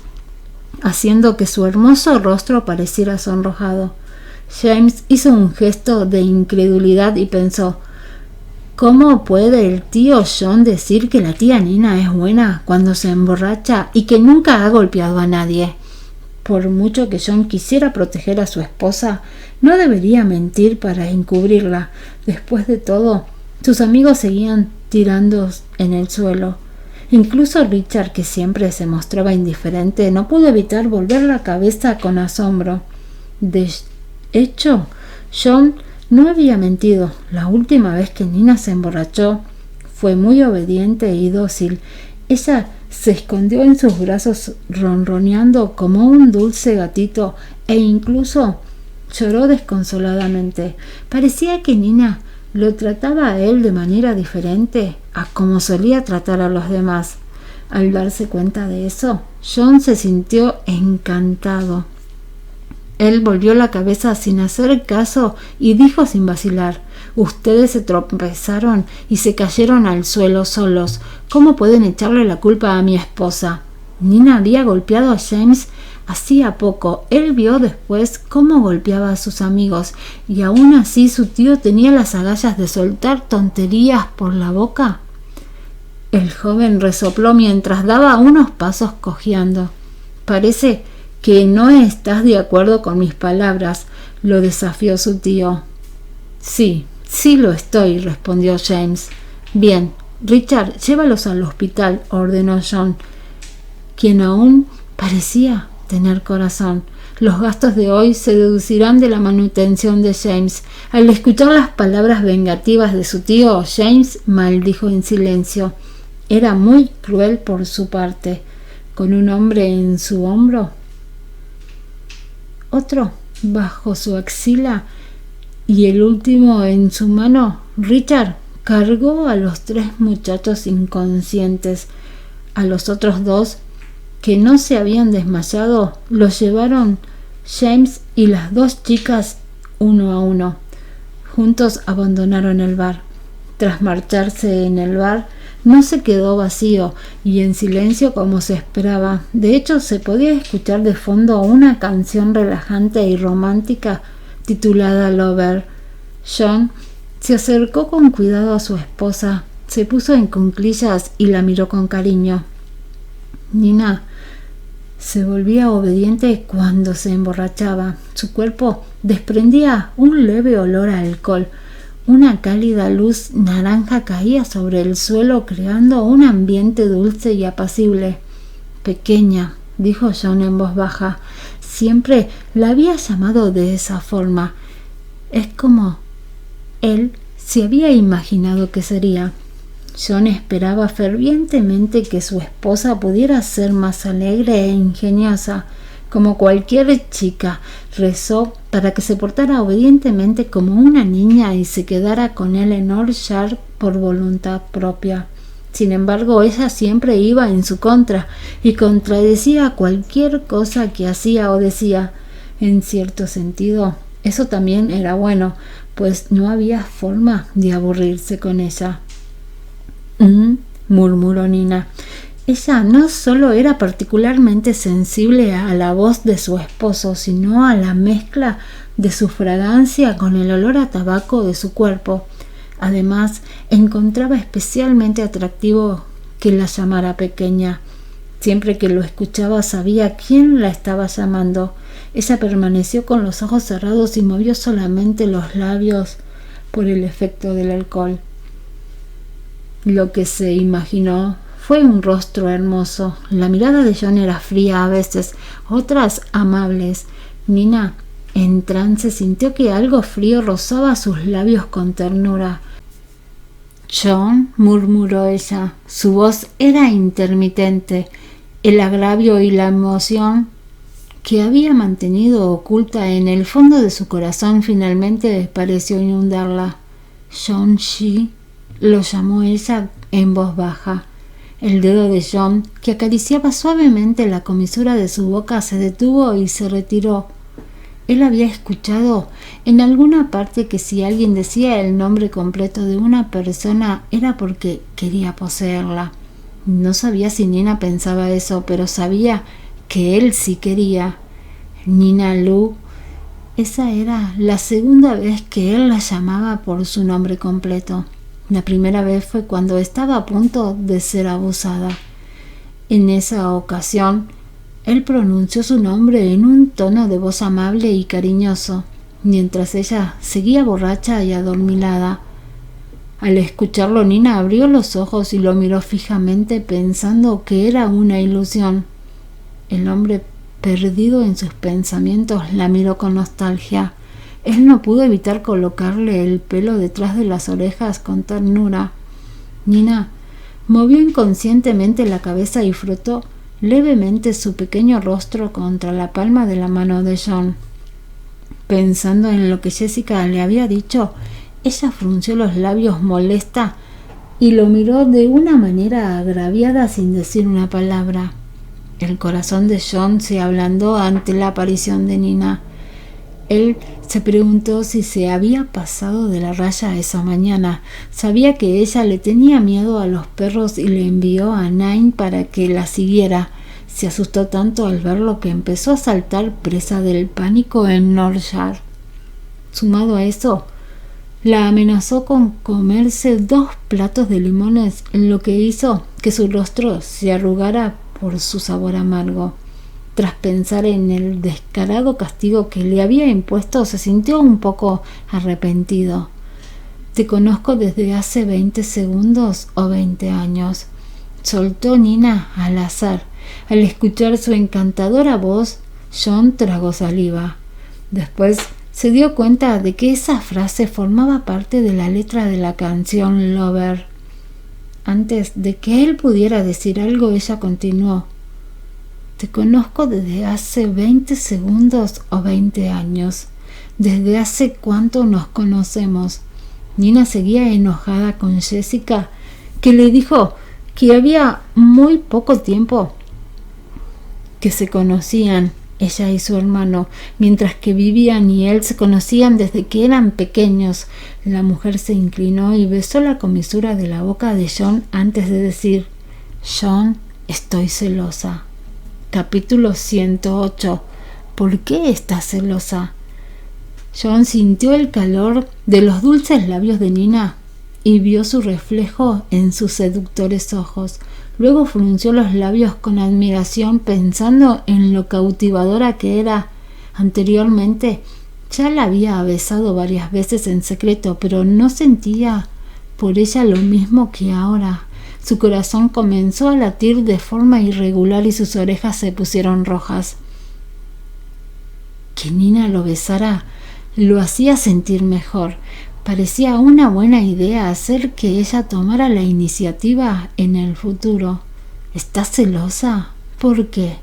haciendo que su hermoso rostro pareciera sonrojado. James hizo un gesto de incredulidad y pensó: ¿Cómo puede el tío John decir que la tía Nina es buena cuando se emborracha y que nunca ha golpeado a nadie? Por mucho que John quisiera proteger a su esposa, no debería mentir para encubrirla. Después de todo, sus amigos seguían tirando en el suelo. Incluso Richard, que siempre se mostraba indiferente, no pudo evitar volver la cabeza con asombro. De hecho, John no había mentido. La última vez que Nina se emborrachó, fue muy obediente y dócil. Ella se escondió en sus brazos ronroneando como un dulce gatito e incluso lloró desconsoladamente. Parecía que Nina lo trataba a él de manera diferente a como solía tratar a los demás. Al darse cuenta de eso, John se sintió encantado. Él volvió la cabeza sin hacer caso y dijo sin vacilar: «Ustedes se tropezaron y se cayeron al suelo solos. ¿Cómo pueden echarle la culpa a mi esposa?» Nina había golpeado a James hacía poco. Él vio después cómo golpeaba a sus amigos, y aún así su tío tenía las agallas de soltar tonterías por la boca. El joven resopló mientras daba unos pasos cojeando. «Parece que no estás de acuerdo con mis palabras», lo desafió su tío. Sí lo estoy», respondió James. «Bien, Richard, llévalos al hospital», ordenó John, quien aún parecía tener corazón. «Los gastos de hoy se deducirán de la manutención de James». Al escuchar las palabras vengativas de su tío, James maldijo en silencio. Era muy cruel por su parte. Con un hombre en su hombro, otro bajo su axila y el último en su mano, Richard cargó a los 3 muchachos inconscientes. A los otros 2, que no se habían desmayado, los llevaron James y las 2 chicas uno a uno. Juntos abandonaron el bar. Tras marcharse en el bar, no se quedó vacío y en silencio como se esperaba. De hecho, se podía escuchar de fondo una canción relajante y romántica titulada Lover. John se acercó con cuidado a su esposa, se puso en cuclillas y la miró con cariño. Nina se volvía obediente cuando se emborrachaba. Su cuerpo desprendía un leve olor a alcohol. Una cálida luz naranja caía sobre el suelo creando un ambiente dulce y apacible. «Pequeña», dijo John en voz baja. Siempre la había llamado de esa forma. Es como él se había imaginado que sería. John esperaba fervientemente que su esposa pudiera ser más alegre e ingeniosa. Como cualquier chica, rezó para que se portara obedientemente como una niña y se quedara con él en Northshire por voluntad propia. Sin embargo, ella siempre iba en su contra y contradecía cualquier cosa que hacía o decía. En cierto sentido, eso también era bueno, pues no había forma de aburrirse con ella. Murmuró Nina. Ella no solo era particularmente sensible a la voz de su esposo, sino a la mezcla de su fragancia con el olor a tabaco de su cuerpo. Además, encontraba especialmente atractivo que la llamara pequeña. Siempre que lo escuchaba sabía quién la estaba llamando. Ella permaneció con los ojos cerrados y movió solamente los labios por el efecto del alcohol. Lo que se imaginó fue un rostro hermoso. La mirada de John era fría a veces, otras amables. Nina, en trance, sintió que algo frío rozaba sus labios con ternura. «John», murmuró ella. Su voz era intermitente. El agravio y la emoción que había mantenido oculta en el fondo de su corazón finalmente pareció inundarla. «John Shee», lo llamó ella en voz baja. El dedo de John, que acariciaba suavemente la comisura de su boca, se detuvo y se retiró. Él había escuchado en alguna parte que si alguien decía el nombre completo de una persona era porque quería poseerla. No sabía si Nina pensaba eso, pero sabía que él sí quería. Nina Lu. Esa era la segunda vez que él la llamaba por su nombre completo. La primera vez fue cuando estaba a punto de ser abusada. En esa ocasión, él pronunció su nombre en un tono de voz amable y cariñoso, mientras ella seguía borracha y adormilada. Al escucharlo, Nina abrió los ojos y lo miró fijamente, pensando que era una ilusión. El hombre, perdido en sus pensamientos, la miró con nostalgia. Él no pudo evitar colocarle el pelo detrás de las orejas con ternura. Nina movió inconscientemente la cabeza y frotó levemente su pequeño rostro contra la palma de la mano de John. Pensando en lo que Jessica le había dicho, ella frunció los labios molesta y lo miró de una manera agraviada sin decir una palabra. El corazón de John se ablandó ante la aparición de Nina. Él se preguntó si se había pasado de la raya esa mañana. Sabía que ella le tenía miedo a los perros y le envió a Nain para que la siguiera. Se asustó tanto al verlo que empezó a saltar presa del pánico en Northshire. Sumado a eso, la amenazó con comerse 2 platos de limones, lo que hizo que su rostro se arrugara por su sabor amargo. Tras pensar en el descarado castigo que le había impuesto, se sintió un poco arrepentido. «Te conozco desde hace 20 segundos o 20 años», soltó Nina al azar. Al escuchar su encantadora voz, John tragó saliva. Después se dio cuenta de que esa frase formaba parte de la letra de la canción Lover. Antes de que él pudiera decir algo, ella continuó: «Te conozco desde hace 20 segundos o 20 años. ¿Desde hace cuánto nos conocemos?». Nina seguía enojada con Jessica, que le dijo que había muy poco tiempo que se conocían, ella y su hermano, mientras que Vivian y él se conocían desde que eran pequeños. La mujer se inclinó y besó la comisura de la boca de John antes de decir: «John, estoy celosa». Capítulo 108. ¿Por qué estás celosa? John sintió el calor de los dulces labios de Nina y vio su reflejo en sus seductores ojos. Luego frunció los labios con admiración, pensando en lo cautivadora que era. Anteriormente ya la había besado varias veces en secreto, pero no sentía por ella lo mismo que ahora. Su corazón comenzó a latir de forma irregular y sus orejas se pusieron rojas. Que Nina lo besara lo hacía sentir mejor. Parecía una buena idea hacer que ella tomara la iniciativa en el futuro. ¿Estás celosa? ¿Por qué?,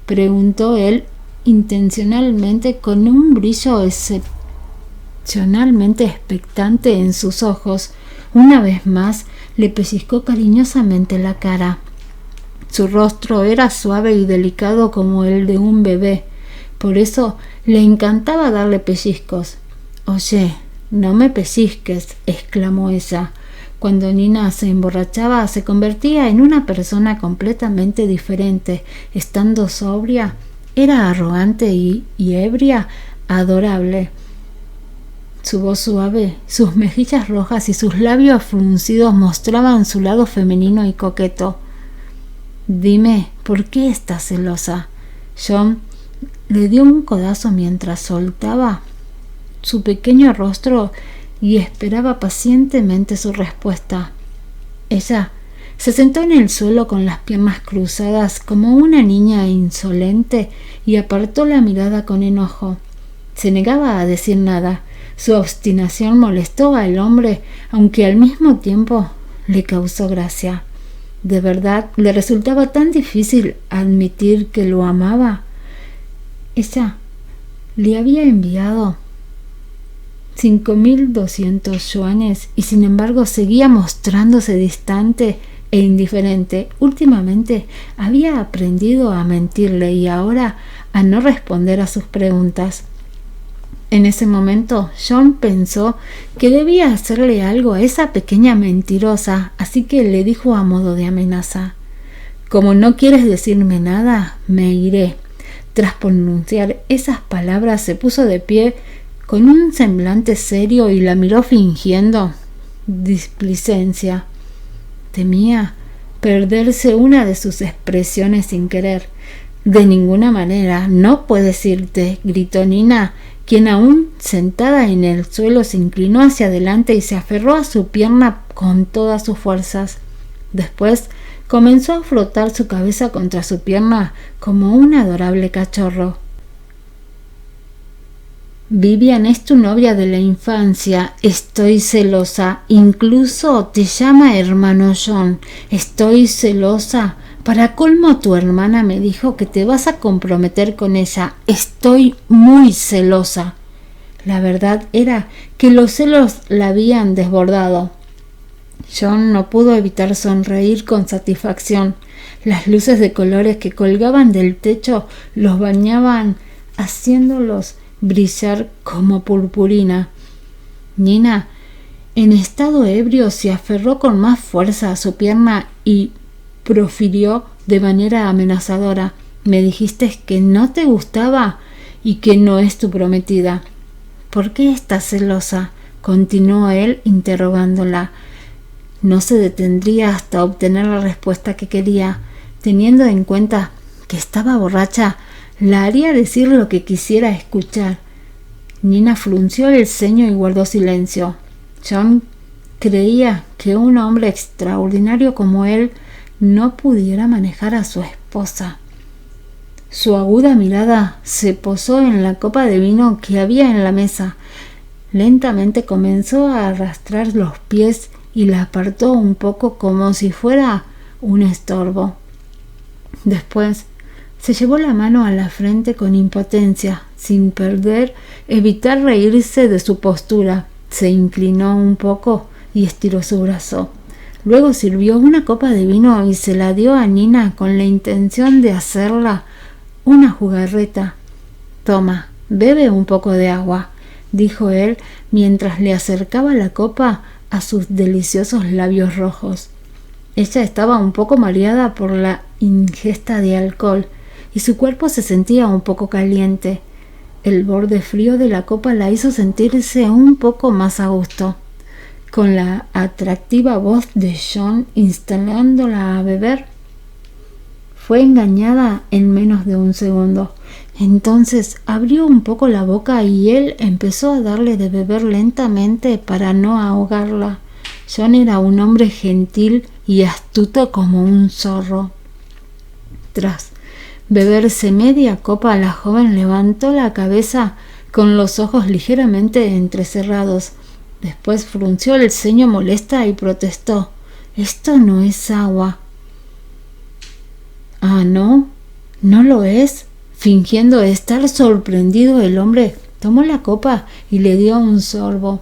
preguntó él intencionalmente, con un brillo excepcionalmente expectante en sus ojos. Una vez más le pellizcó cariñosamente la cara. Su rostro era suave y delicado como el de un bebé. Por eso le encantaba darle pellizcos. «Oye, no me pellizques», exclamó ella. Cuando Nina se emborrachaba, se convertía en una persona completamente diferente. Estando sobria, era arrogante y ebria, adorable. Su voz suave, sus mejillas rojas y sus labios fruncidos mostraban su lado femenino y coqueto. «Dime, ¿por qué estás celosa?». John le dio un codazo mientras soltaba su pequeño rostro y esperaba pacientemente su respuesta. Ella se sentó en el suelo con las piernas cruzadas como una niña insolente y apartó la mirada con enojo. Se negaba a decir nada. Su obstinación molestó al hombre, aunque al mismo tiempo le causó gracia. De verdad le resultaba tan difícil admitir que lo amaba. Ella le había enviado 5.200 yuanes y sin embargo seguía mostrándose distante e indiferente. Últimamente había aprendido a mentirle y ahora a no responder a sus preguntas. En ese momento John pensó que debía hacerle algo a esa pequeña mentirosa, así que le dijo a modo de amenaza: «Como no quieres decirme nada, me iré». Tras pronunciar esas palabras se puso de pie con un semblante serio y la miró fingiendo displicencia. Temía perderse una de sus expresiones sin querer. «De ninguna manera, no puedes irte», gritó Nina, quien aún sentada en el suelo se inclinó hacia adelante y se aferró a su pierna con todas sus fuerzas. Después comenzó a frotar su cabeza contra su pierna como un adorable cachorro. «Vivian es tu novia de la infancia. Estoy celosa. Incluso te llama hermano John. Estoy celosa. Para colmo, tu hermana me dijo que te vas a comprometer con ella. Estoy muy celosa». La verdad era que los celos la habían desbordado. John no pudo evitar sonreír con satisfacción. Las luces de colores que colgaban del techo los bañaban, haciéndolos brillar como purpurina. Nina, en estado ebrio, se aferró con más fuerza a su pierna y profirió de manera amenazadora: «Me dijiste que no te gustaba y que no es tu prometida». «¿Por qué estás celosa?», continuó él interrogándola. No se detendría hasta obtener la respuesta que quería. Teniendo en cuenta que estaba borracha, la haría decir lo que quisiera escuchar. Nina frunció el ceño y guardó silencio. John creía que un hombre extraordinario como él no pudiera manejar a su esposa. Su aguda mirada se posó en la copa de vino que había en la mesa. Lentamente comenzó a arrastrar los pies y la apartó un poco como si fuera un estorbo. Después se llevó la mano a la frente con impotencia, sin evitar reírse de su postura. Se inclinó un poco y estiró su brazo. Luego sirvió una copa de vino y se la dio a Nina con la intención de hacerla una jugarreta. «Toma, bebe un poco de agua», dijo él mientras le acercaba la copa a sus deliciosos labios rojos. Ella estaba un poco mareada por la ingesta de alcohol y su cuerpo se sentía un poco caliente. El borde frío de la copa la hizo sentirse un poco más a gusto. Con la atractiva voz de John instalándola a beber, fue engañada en menos de un segundo. Entonces abrió un poco la boca y él empezó a darle de beber lentamente para no ahogarla. John era un hombre gentil y astuto como un zorro. Tras beberse media copa, la joven levantó la cabeza con los ojos ligeramente entrecerrados. Después frunció el ceño molesta y protestó: «Esto no es agua». «¿Ah, no? ¿No lo es?». Fingiendo estar sorprendido, el hombre tomó la copa y le dio un sorbo.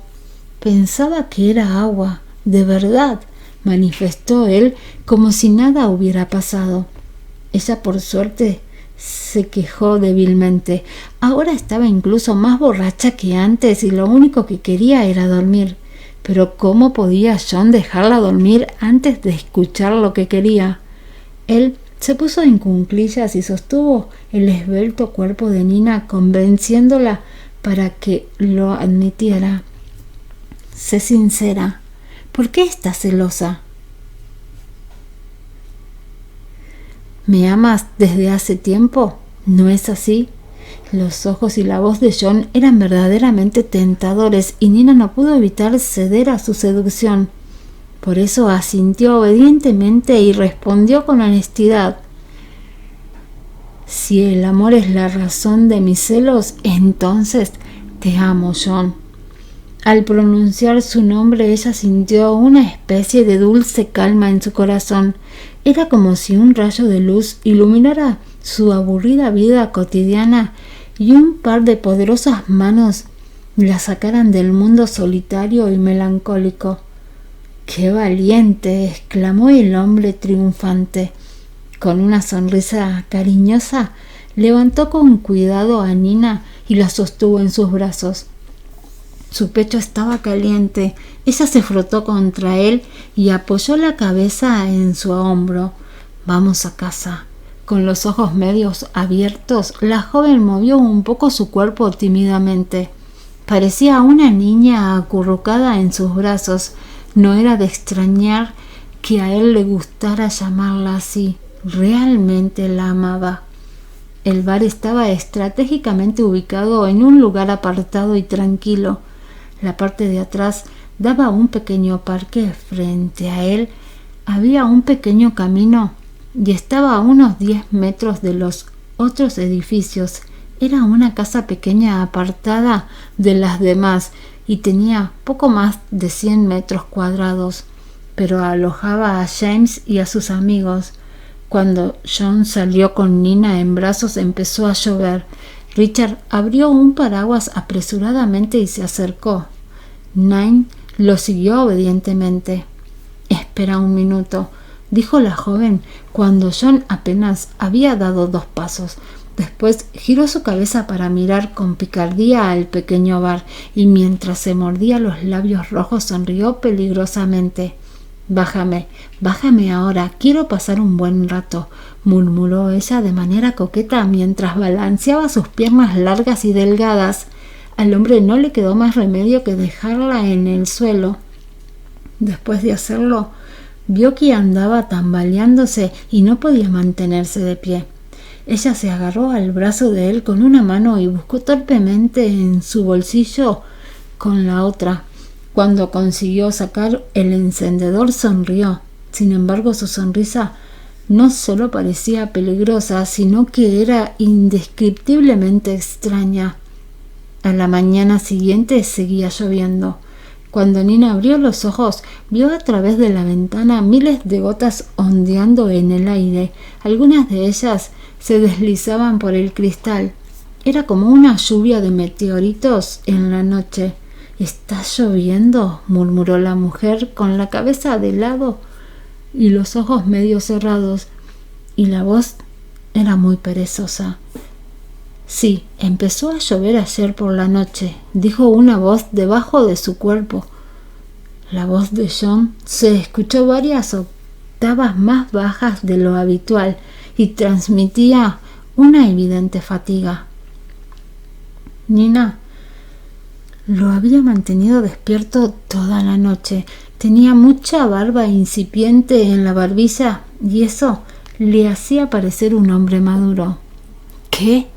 «Pensaba que era agua, de verdad», manifestó él como si nada hubiera pasado. Ella, por suerte, se quejó débilmente. Ahora estaba incluso más borracha que antes y lo único que quería era dormir. Pero ¿cómo podía John dejarla dormir antes de escuchar lo que quería? Él se puso en cuclillas y sostuvo el esbelto cuerpo de Nina, convenciéndola para que lo admitiera. «Sé sincera. ¿Por qué estás celosa?». «¿Me amas desde hace tiempo? ¿No es así?». Los ojos y la voz de John eran verdaderamente tentadores y Nina no pudo evitar ceder a su seducción. Por eso asintió obedientemente y respondió con honestidad: «Si el amor es la razón de mis celos, entonces te amo, John». Al pronunciar su nombre, ella sintió una especie de dulce calma en su corazón. Era como si un rayo de luz iluminara su aburrida vida cotidiana y un par de poderosas manos la sacaran del mundo solitario y melancólico. «¡Qué valiente!», exclamó el hombre triunfante. Con una sonrisa cariñosa, levantó con cuidado a Nina y la sostuvo en sus brazos. Su pecho estaba caliente. Ella se frotó contra él y apoyó la cabeza en su hombro. «Vamos a casa». Con los ojos medios abiertos, la joven movió un poco su cuerpo tímidamente. Parecía una niña acurrucada en sus brazos. No era de extrañar que a él le gustara llamarla así. Realmente la amaba. El bar estaba estratégicamente ubicado en un lugar apartado y tranquilo. La parte de atrás daba a un pequeño parque. Frente a él había un pequeño camino y estaba a unos 10 metros de los otros edificios. Era una casa pequeña apartada de las demás y tenía poco más de 100 metros cuadrados, pero alojaba a James y a sus amigos. Cuando John salió con Nina en brazos empezó a llover. Richard abrió un paraguas apresuradamente y se acercó. Nine lo siguió obedientemente. «Espera un minuto», dijo la joven cuando John apenas había dado 2 pasos. Después giró su cabeza para mirar con picardía al pequeño bar y mientras se mordía los labios rojos sonrió peligrosamente. Bájame ahora, quiero pasar un buen rato», murmuró ella de manera coqueta mientras balanceaba sus piernas largas y delgadas. Al hombre no le quedó más remedio que dejarla en el suelo. Después de hacerlo, vio que andaba tambaleándose y no podía mantenerse de pie. Ella se agarró al brazo de él con una mano y buscó torpemente en su bolsillo con la otra. Cuando consiguió sacar el encendedor sonrió. Sin embargo, su sonrisa no solo parecía peligrosa, sino que era indescriptiblemente extraña. A la mañana siguiente seguía lloviendo. Cuando Nina abrió los ojos, vio a través de la ventana miles de gotas ondeando en el aire. Algunas de ellas se deslizaban por el cristal. Era como una lluvia de meteoritos en la noche. «¿Está lloviendo?», murmuró la mujer con la cabeza de lado y los ojos medio cerrados, y la voz era muy perezosa. «Sí, empezó a llover ayer por la noche», dijo una voz debajo de su cuerpo. La voz de John se escuchó varias octavas más bajas de lo habitual y transmitía una evidente fatiga. Nina lo había mantenido despierto toda la noche. Tenía mucha barba incipiente en la barbilla y eso le hacía parecer un hombre maduro. ¿Qué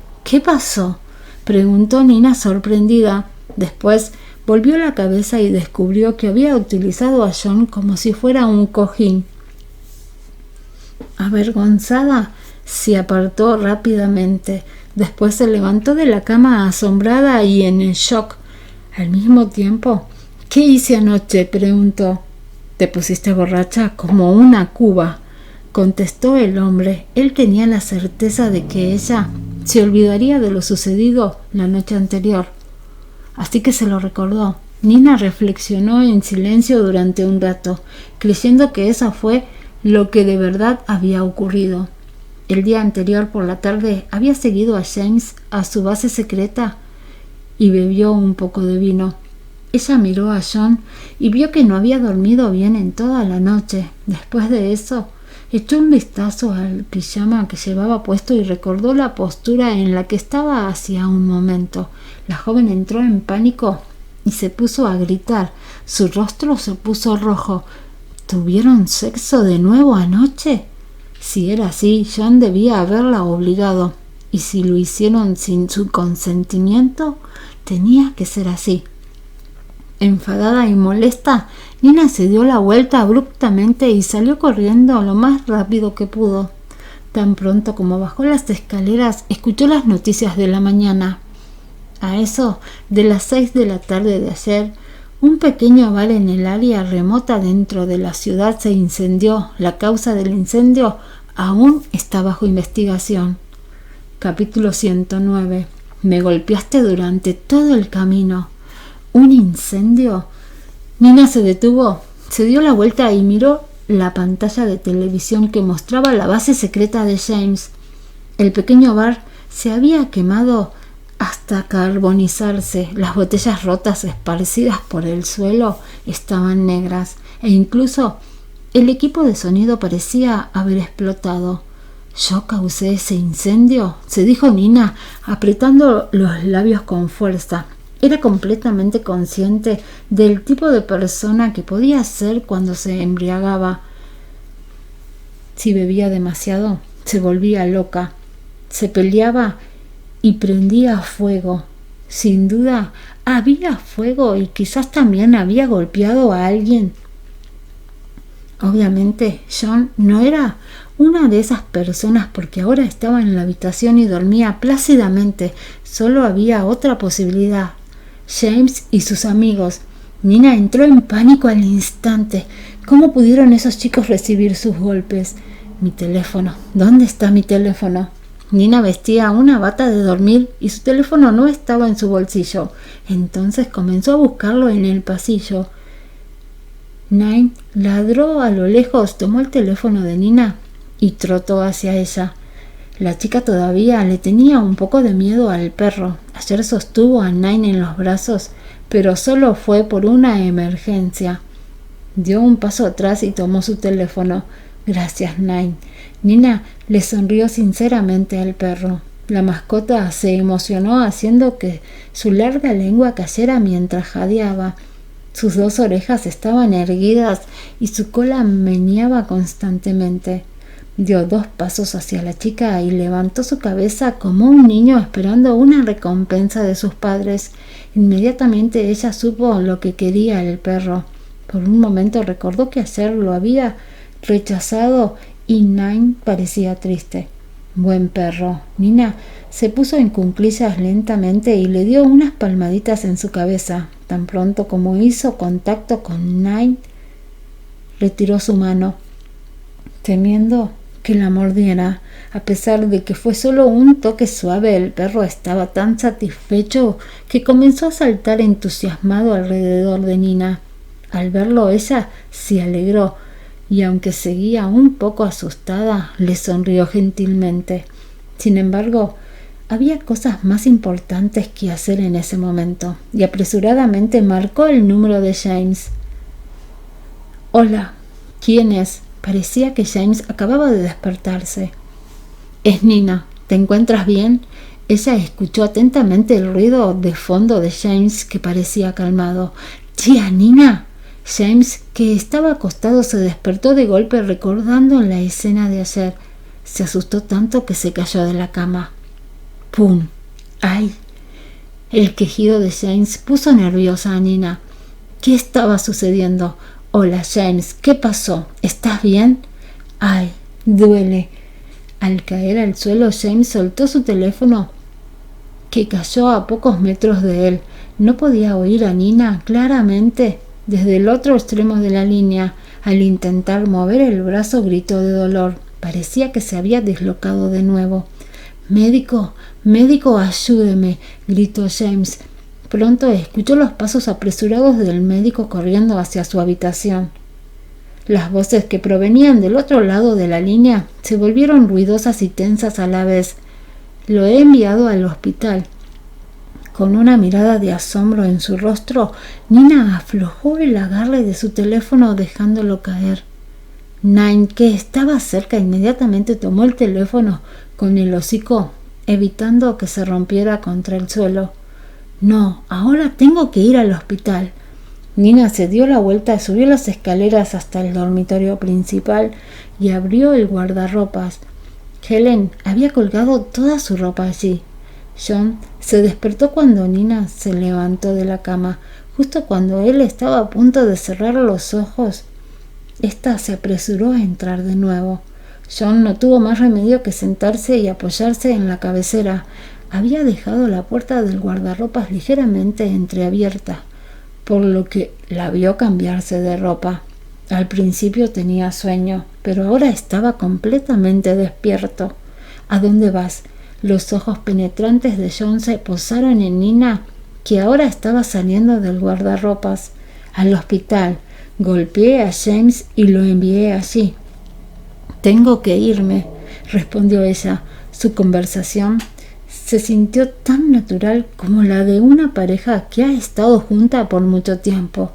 pasó?», preguntó Nina sorprendida. Después volvió la cabeza y descubrió que había utilizado a John como si fuera un cojín. Avergonzada, se apartó rápidamente. Después se levantó de la cama asombrada y en shock al mismo tiempo. «¿Qué hice anoche?», preguntó. «Te pusiste borracha como una cuba», contestó el hombre. Él tenía la certeza de que ella se olvidaría de lo sucedido la noche anterior, así que se lo recordó. Nina reflexionó en silencio durante un rato, creyendo que eso fue lo que de verdad había ocurrido. El día anterior por la tarde había seguido a James a su base secreta y bebió un poco de vino. Ella miró a John y vio que no había dormido bien en toda la noche. Después de eso, echó un vistazo al pijama que llevaba puesto y recordó la postura en la que estaba hacía un momento. La joven entró en pánico y se puso a gritar. Su rostro se puso rojo. ¿Tuvieron sexo de nuevo anoche? Si era así, John debía haberla obligado. Y si lo hicieron sin su consentimiento, tenía que ser así. Enfadada y molesta, Nina se dio la vuelta abruptamente y salió corriendo lo más rápido que pudo. Tan pronto como bajó las escaleras, escuchó las noticias de la mañana. A eso de las 6 de la tarde de ayer, un pequeño bar en el área remota dentro de la ciudad se incendió. La causa del incendio aún está bajo investigación. Capítulo 109. Me golpeaste durante todo el camino. ¿Un incendio? Nina se detuvo, se dio la vuelta y miró la pantalla de televisión que mostraba la base secreta de James. El pequeño bar se había quemado hasta carbonizarse. Las botellas rotas esparcidas por el suelo estaban negras e incluso el equipo de sonido parecía haber explotado. «¿Yo causé ese incendio?», se dijo Nina, apretando los labios con fuerza. Era completamente consciente del tipo de persona que podía ser cuando se embriagaba. Si bebía demasiado, se volvía loca, se peleaba y prendía fuego. Sin duda, había fuego y quizás también había golpeado a alguien. Obviamente, John no era una de esas personas porque ahora estaba en la habitación y dormía plácidamente. Solo había otra posibilidad: James y sus amigos. Nina entró en pánico al instante. ¿Cómo pudieron esos chicos recibir sus golpes? Mi teléfono. ¿Dónde está mi teléfono? Nina vestía una bata de dormir y su teléfono no estaba en su bolsillo. Entonces comenzó a buscarlo en el pasillo. Nine ladró a lo lejos, tomó el teléfono de Nina y trotó hacia ella. La chica todavía le tenía un poco de miedo al perro. Ayer sostuvo a Nine en los brazos, pero solo fue por una emergencia. Dio un paso atrás y tomó su teléfono. Gracias, Nine. Nina le sonrió sinceramente al perro. La mascota se emocionó haciendo que su larga lengua cayera mientras jadeaba. Sus 2 orejas estaban erguidas y su cola meneaba constantemente. Dio 2 pasos hacia la chica y levantó su cabeza como un niño esperando una recompensa de sus padres. Inmediatamente ella supo lo que quería el perro. Por un momento recordó que ayer lo había rechazado y Nine parecía triste. Buen perro. Nina se puso en cuclillas lentamente y le dio unas palmaditas en su cabeza. Tan pronto como hizo contacto con Nine, retiró su mano, temiendo que la mordiera. A pesar de que fue solo un toque suave, el perro estaba tan satisfecho que comenzó a saltar entusiasmado alrededor de Nina. Al verlo, ella se alegró y, aunque seguía un poco asustada, le sonrió gentilmente. Sin embargo, había cosas más importantes que hacer en ese momento, y apresuradamente marcó el número de James. Hola, ¿quién es? Parecía que James acababa de despertarse. Es Nina. ¿Te encuentras bien? Ella escuchó atentamente el ruido de fondo de James, que parecía calmado. ¿Tía Nina? James, que estaba acostado, se despertó de golpe recordando la escena de ayer. Se asustó tanto que se cayó de la cama. ¡Pum! ¡Ay! El quejido de James puso nerviosa a Nina. ¿Qué estaba sucediendo? Hola, James, ¿qué pasó? ¿Estás bien? ¡Ay! Duele. Al caer al suelo, James soltó su teléfono, que cayó a pocos metros de él. No podía oír a Nina claramente desde el otro extremo de la línea. Al intentar mover el brazo, gritó de dolor. Parecía que se había dislocado de nuevo. «Médico, médico, ayúdeme», gritó James. Pronto escuchó los pasos apresurados del médico corriendo hacia su habitación. Las voces que provenían del otro lado de la línea se volvieron ruidosas y tensas a la vez. «Lo he enviado al hospital». Con una mirada de asombro en su rostro, Nina aflojó el agarre de su teléfono dejándolo caer. Nine, que estaba cerca, inmediatamente tomó el teléfono con el hocico, evitando que se rompiera contra el suelo. «No, ahora tengo que ir al hospital». Nina se dio la vuelta, subió las escaleras hasta el dormitorio principal y abrió el guardarropas. Helen había colgado toda su ropa allí. John se despertó cuando Nina se levantó de la cama. Justo cuando él estaba a punto de cerrar los ojos, ésta se apresuró a entrar de nuevo. John no tuvo más remedio que sentarse y apoyarse en la cabecera. Había dejado la puerta del guardarropas ligeramente entreabierta, por lo que la vio cambiarse de ropa. Al principio tenía sueño, pero ahora estaba completamente despierto. «¿A dónde vas?» Los ojos penetrantes de John se posaron en Nina, que ahora estaba saliendo del guardarropas. «Al hospital. Golpeé a James y lo envié allí». «Tengo que irme», respondió ella. Su conversación se sintió tan natural como la de una pareja que ha estado junta por mucho tiempo.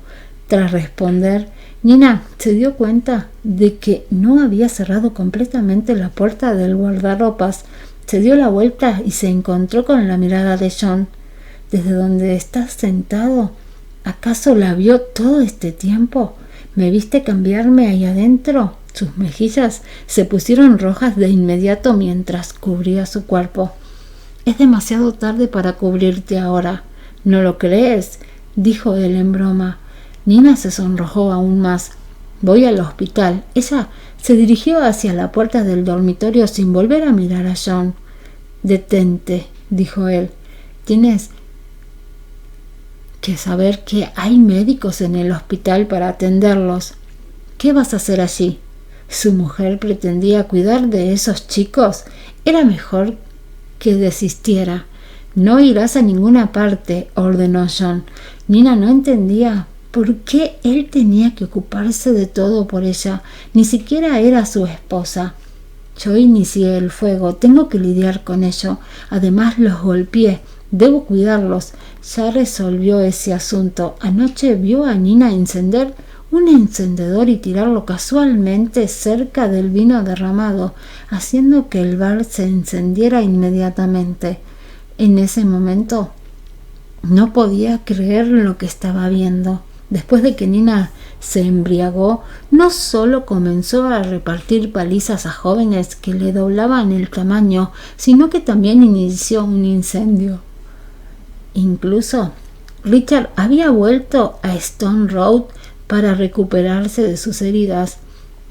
Tras responder, Nina se dio cuenta de que no había cerrado completamente la puerta del guardarropas. Se dio la vuelta y se encontró con la mirada de John. desde donde estás sentado? ¿Acaso la vio todo este tiempo? ¿Me viste cambiarme ahí adentro? Sus mejillas se pusieron rojas de inmediato mientras cubría su cuerpo. Es demasiado tarde para cubrirte ahora. ¿No lo crees?, dijo él en broma. Nina se sonrojó aún más. Voy al hospital. Ella se dirigió hacia la puerta del dormitorio sin volver a mirar a John. Detente, dijo él. Tienes que saber que hay médicos en el hospital para atenderlos. ¿Qué vas a hacer allí? ¿Su mujer pretendía cuidar de esos chicos? Era mejor que desistiera. No irás a ninguna parte, ordenó John. Nina no entendía por qué él tenía que ocuparse de todo por ella. Ni siquiera era su esposa. Yo inicié el fuego. Tengo que lidiar con ello. Además los golpeé. Debo cuidarlos. Ya resolvió ese asunto. Anoche vio a Nina encender un encendedor y tirarlo casualmente cerca del vino derramado, haciendo que el bar se encendiera inmediatamente. En ese momento no podía creer lo que estaba viendo. Después de que Nina se embriagó, no solo comenzó a repartir palizas a jóvenes que le doblaban el tamaño, sino que también inició un incendio. Incluso Richard había vuelto a Stone Road para recuperarse de sus heridas.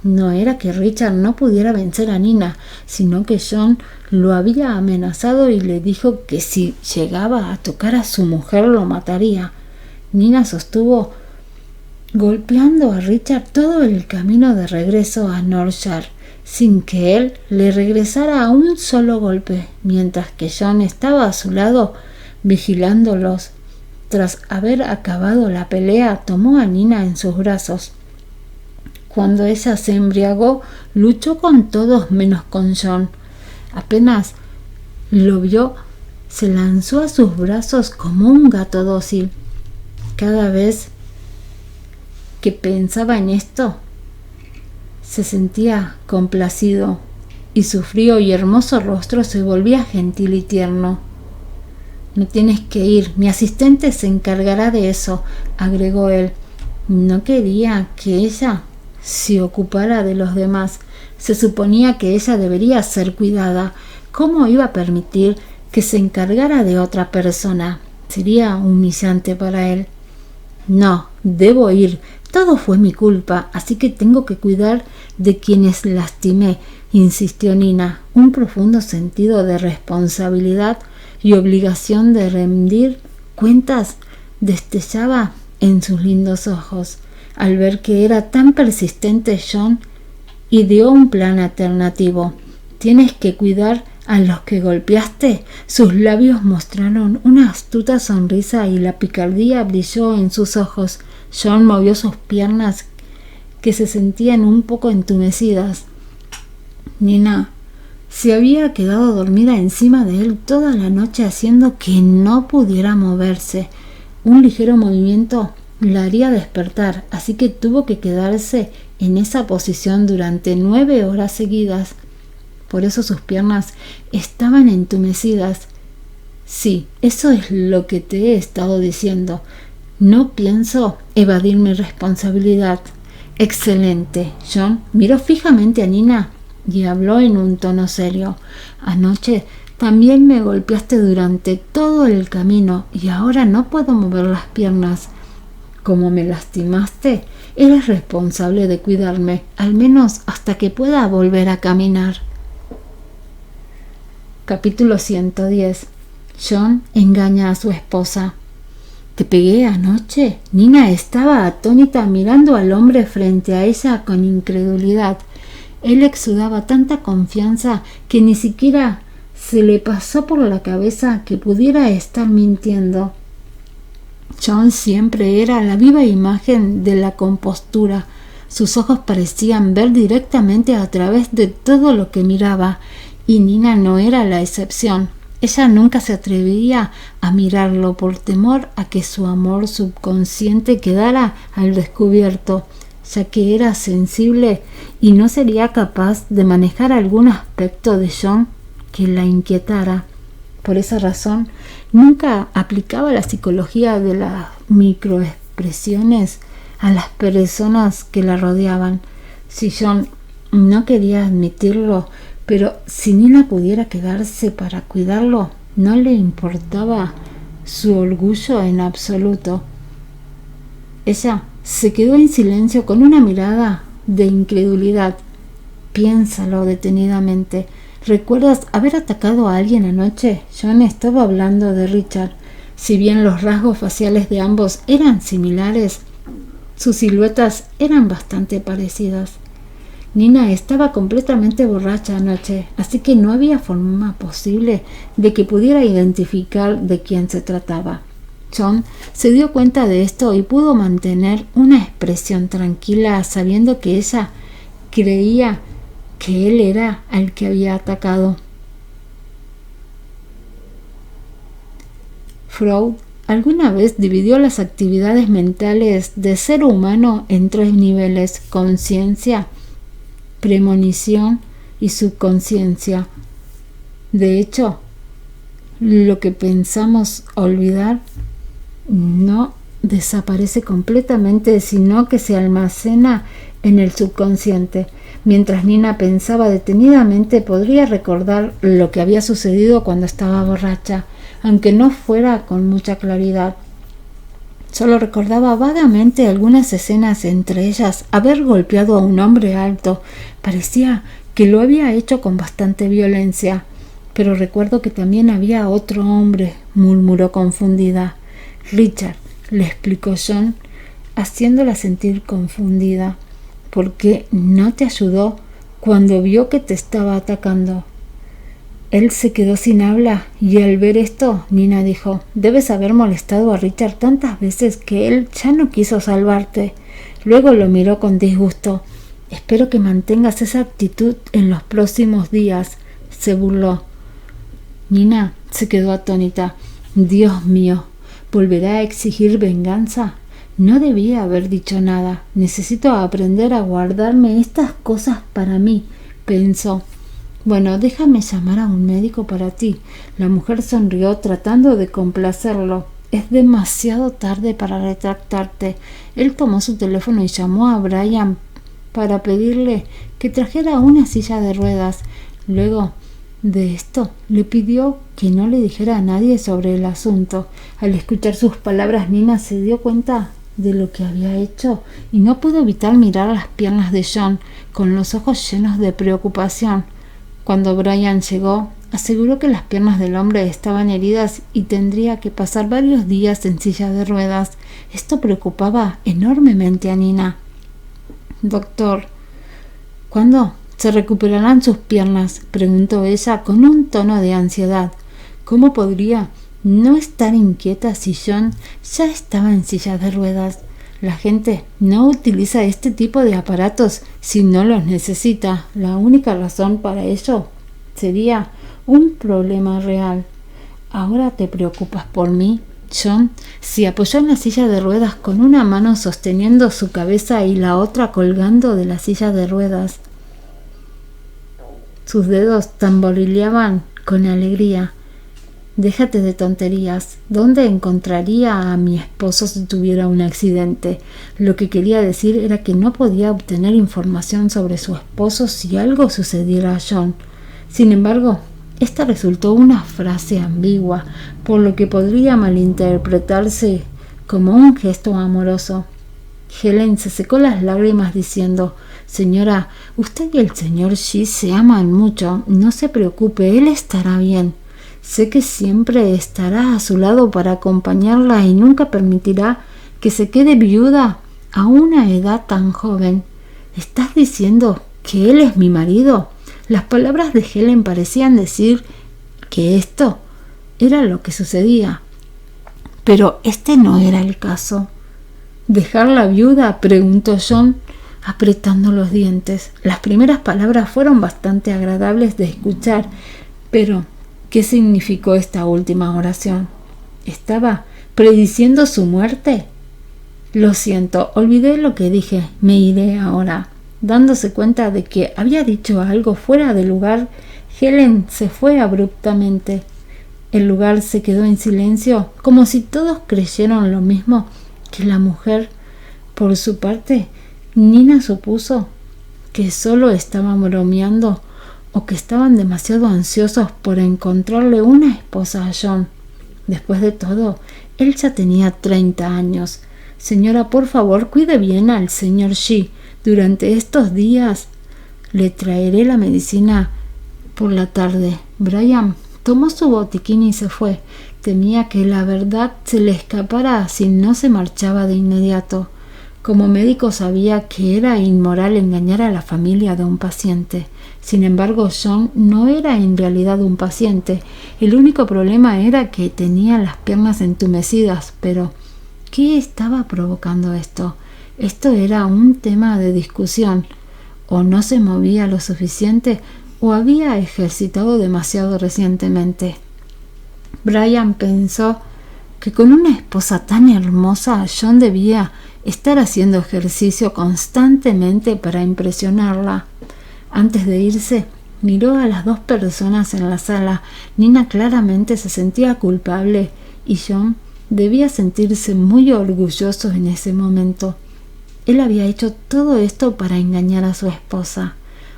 No era que Richard no pudiera vencer a Nina, sino que John lo había amenazado y le dijo que si llegaba a tocar a su mujer lo mataría. Nina sostuvo golpeando a Richard todo el camino de regreso a Northshire, sin que él le regresara un solo golpe, mientras que John estaba a su lado vigilándolos. Tras haber acabado la pelea, tomó a Nina en sus brazos. Cuando ella se embriagó, luchó con todos menos con John. Apenas lo vio, se lanzó a sus brazos como un gato dócil. Cada vez que pensaba en esto, se sentía complacido y su frío y hermoso rostro se volvía gentil y tierno. No tienes que ir, mi asistente se encargará de eso, agregó él. No quería que ella se ocupara de los demás. Se suponía que ella debería ser cuidada. ¿Cómo iba a permitir que se encargara de otra persona? Sería humillante para él. No, debo ir. Todo fue mi culpa, así que tengo que cuidar de quienes lastimé, insistió Nina. Un profundo sentido de responsabilidad y obligación de rendir cuentas destellaba en sus lindos ojos. Al ver que era tan persistente, John ideó un plan alternativo. ¿Tienes que cuidar a los que golpeaste? Sus labios mostraron una astuta sonrisa y la picardía brilló en sus ojos. John movió sus piernas, que se sentían un poco entumecidas. Nina se había quedado dormida encima de él toda la noche, haciendo que no pudiera moverse. Un ligero movimiento la haría despertar, así que tuvo que quedarse en esa posición durante 9 horas seguidas. Por eso sus piernas estaban entumecidas. Sí, eso es lo que te he estado diciendo. No pienso evadir mi responsabilidad. Excelente. John miró fijamente a Nina y habló en un tono serio. Anoche también me golpeaste durante todo el camino y ahora no puedo mover las piernas. Como me lastimaste, eres responsable de cuidarme, al menos hasta que pueda volver a caminar. Capítulo 110. John engaña a su esposa. ¿Te pegué anoche? Nina estaba atónita mirando al hombre frente a ella con incredulidad. Él exudaba tanta confianza que ni siquiera se le pasó por la cabeza que pudiera estar mintiendo. John siempre era la viva imagen de la compostura. Sus ojos parecían ver directamente a través de todo lo que miraba, y Nina no era la excepción. Ella nunca se atrevía a mirarlo por temor a que su amor subconsciente quedara al descubierto, ya que era sensible y no sería capaz de manejar algún aspecto de John que la inquietara. Por esa razón, nunca aplicaba la psicología de las microexpresiones a las personas que la rodeaban. Si John no quería admitirlo, pero si Nina pudiera quedarse para cuidarlo, no le importaba su orgullo en absoluto. Ella se quedó en silencio con una mirada de incredulidad. Piénsalo detenidamente. ¿Recuerdas haber atacado a alguien anoche? John estaba hablando de Richard. Si bien los rasgos faciales de ambos eran similares, sus siluetas eran bastante parecidas. Nina estaba completamente borracha anoche, así que no había forma posible de que pudiera identificar de quién se trataba. John se dio cuenta de esto y pudo mantener una expresión tranquila sabiendo que ella creía que él era el que había atacado. Freud alguna vez dividió las actividades mentales del ser humano en 3 niveles: conciencia, premonición y subconsciencia. De hecho, lo que pensamos olvidar no desaparece completamente, sino que se almacena en el subconsciente. Mientras Nina pensaba detenidamente, podría recordar lo que había sucedido cuando estaba borracha, aunque no fuera con mucha claridad. Solo recordaba vagamente algunas escenas, entre ellas haber golpeado a un hombre alto. Parecía que lo había hecho con bastante violencia. Pero recuerdo que también había otro hombre, murmuró confundida. Richard, le explicó John, haciéndola sentir confundida. ¿Por qué no te ayudó cuando vio que te estaba atacando? Él se quedó sin habla y al ver esto, Nina dijo: debes haber molestado a Richard tantas veces que él ya no quiso salvarte. Luego lo miró con disgusto. Espero que mantengas esa actitud en los próximos días, se burló. Nina se quedó atónita. Dios mío, ¿volverá a exigir venganza? No debía haber dicho nada. Necesito aprender a guardarme estas cosas para mí, pensó. Bueno, déjame llamar a un médico para ti. La mujer sonrió tratando de complacerlo. Es demasiado tarde para retractarte. Él tomó su teléfono y llamó a Brian para pedirle que trajera una silla de ruedas. Luego de esto, le pidió que no le dijera a nadie sobre el asunto. Al escuchar sus palabras, Nina se dio cuenta de lo que había hecho y no pudo evitar mirar las piernas de John con los ojos llenos de preocupación. Cuando Brian llegó, aseguró que las piernas del hombre estaban heridas y tendría que pasar varios días en silla de ruedas. Esto preocupaba enormemente a Nina. Doctor, ¿cuándo se recuperarán sus piernas?, preguntó ella con un tono de ansiedad. ¿Cómo podría no estar inquieta si John ya estaba en silla de ruedas? La gente no utiliza este tipo de aparatos si no los necesita. La única razón para ello sería un problema real. ¿Ahora te preocupas por mí? John se apoyó en la silla de ruedas con una mano sosteniendo su cabeza y la otra colgando de la silla de ruedas. Sus dedos tamborileaban con alegría. Déjate de tonterías. ¿Dónde encontraría a mi esposo si tuviera un accidente? Lo que quería decir era que no podía obtener información sobre su esposo si algo sucediera a John. Sin embargo, esta resultó una frase ambigua, por lo que podría malinterpretarse como un gesto amoroso. Helen se secó las lágrimas diciendo: Señora, usted y el señor G se aman mucho. No se preocupe, él estará bien. Sé que siempre estará a su lado para acompañarla y nunca permitirá que se quede viuda a una edad tan joven. ¿Estás diciendo que él es mi marido? Las palabras de Helen parecían decir que esto era lo que sucedía. Pero este no era el caso. ¿Dejarla viuda?, preguntó John, apretando los dientes. Las primeras palabras fueron bastante agradables de escuchar, pero ¿qué significó esta última oración? ¿Estaba prediciendo su muerte? Lo siento, olvidé lo que dije. Me iré ahora. Dándose cuenta de que había dicho algo fuera de lugar, Helen se fue abruptamente. El lugar se quedó en silencio, como si todos creyeron lo mismo que la mujer. Por su parte, Nina supuso que solo estaban bromeando o que estaban demasiado ansiosos por encontrarle una esposa a John. Después de todo, él ya tenía 30 años. Señora, por favor, cuide bien al señor Shi. Durante estos días le traeré la medicina por la tarde. Brian tomó su botiquín y se fue. Temía que la verdad se le escapara si no se marchaba de inmediato. Como médico sabía que era inmoral engañar a la familia de un paciente. Sin embargo, John no era en realidad un paciente. El único problema era que tenía las piernas entumecidas. Pero, ¿qué estaba provocando esto? Esto era un tema de discusión. O no se movía lo suficiente, o había ejercitado demasiado recientemente. Brian pensó que con una esposa tan hermosa, John debía estar haciendo ejercicio constantemente para impresionarla. Antes de irse, miró a las dos personas en la sala. Nina claramente se sentía culpable y John debía sentirse muy orgulloso en ese momento. Él había hecho todo esto para engañar a su esposa.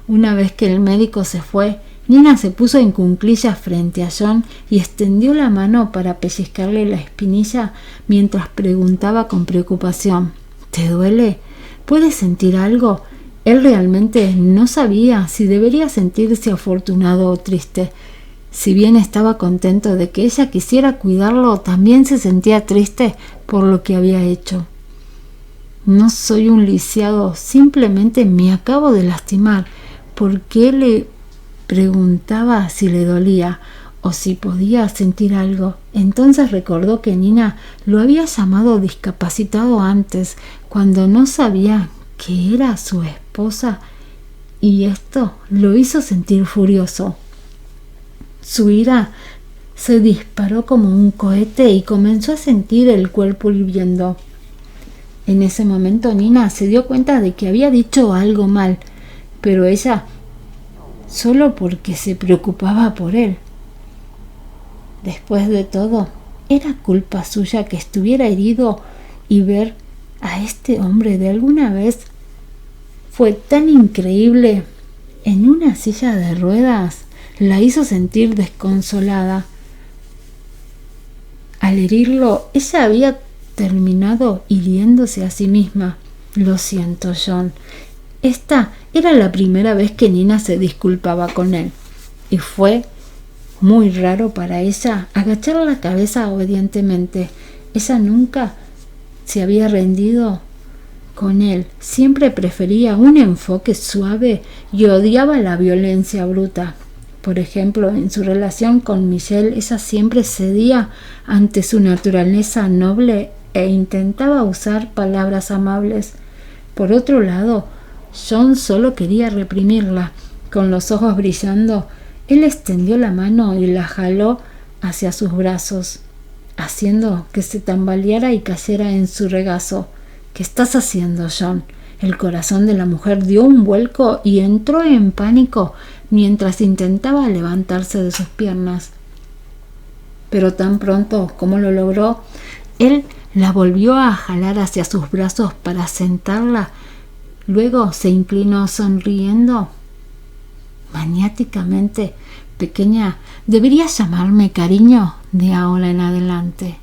Una vez que el médico se fue, Nina se puso en cuclillas frente a John y extendió la mano para pellizcarle la espinilla mientras preguntaba con preocupación: ¿te duele? ¿Puedes sentir algo? Él realmente no sabía si debería sentirse afortunado o triste. Si bien estaba contento de que ella quisiera cuidarlo, también se sentía triste por lo que había hecho. No soy un lisiado, simplemente me acabo de lastimar. ¿Por qué le preguntaba si le dolía o si podía sentir algo? Entonces recordó que Nina lo había llamado discapacitado antes, cuando no sabía que era su esposa, y esto lo hizo sentir furioso. Su ira se disparó como un cohete y comenzó a sentir el cuerpo hirviendo. En ese momento Nina se dio cuenta de que había dicho algo mal, pero ella solo porque se preocupaba por él. Después de todo, era culpa suya que estuviera herido, y ver a este hombre de alguna vez fue tan increíble en una silla de ruedas, la hizo sentir desconsolada. Al herirlo, ella había terminado hiriéndose a sí misma. Lo siento, John. Esta era la primera vez que Nina se disculpaba con él, y fue muy raro para ella agachar la cabeza obedientemente. Ella nunca se había rendido con él, siempre prefería un enfoque suave y odiaba la violencia bruta. Por ejemplo, en su relación con Michelle, ella siempre cedía ante su naturaleza noble e intentaba usar palabras amables. Por otro lado, John solo quería reprimirla. Con los ojos brillando, él extendió la mano y la jaló hacia sus brazos, haciendo que se tambaleara y cayera en su regazo. ¿Qué estás haciendo, John? El corazón de la mujer dio un vuelco y entró en pánico mientras intentaba levantarse de sus piernas. Pero tan pronto como lo logró, él la volvió a jalar hacia sus brazos para sentarla. Luego se inclinó sonriendo maniáticamente. Pequeña, deberías llamarme cariño de ahora en adelante.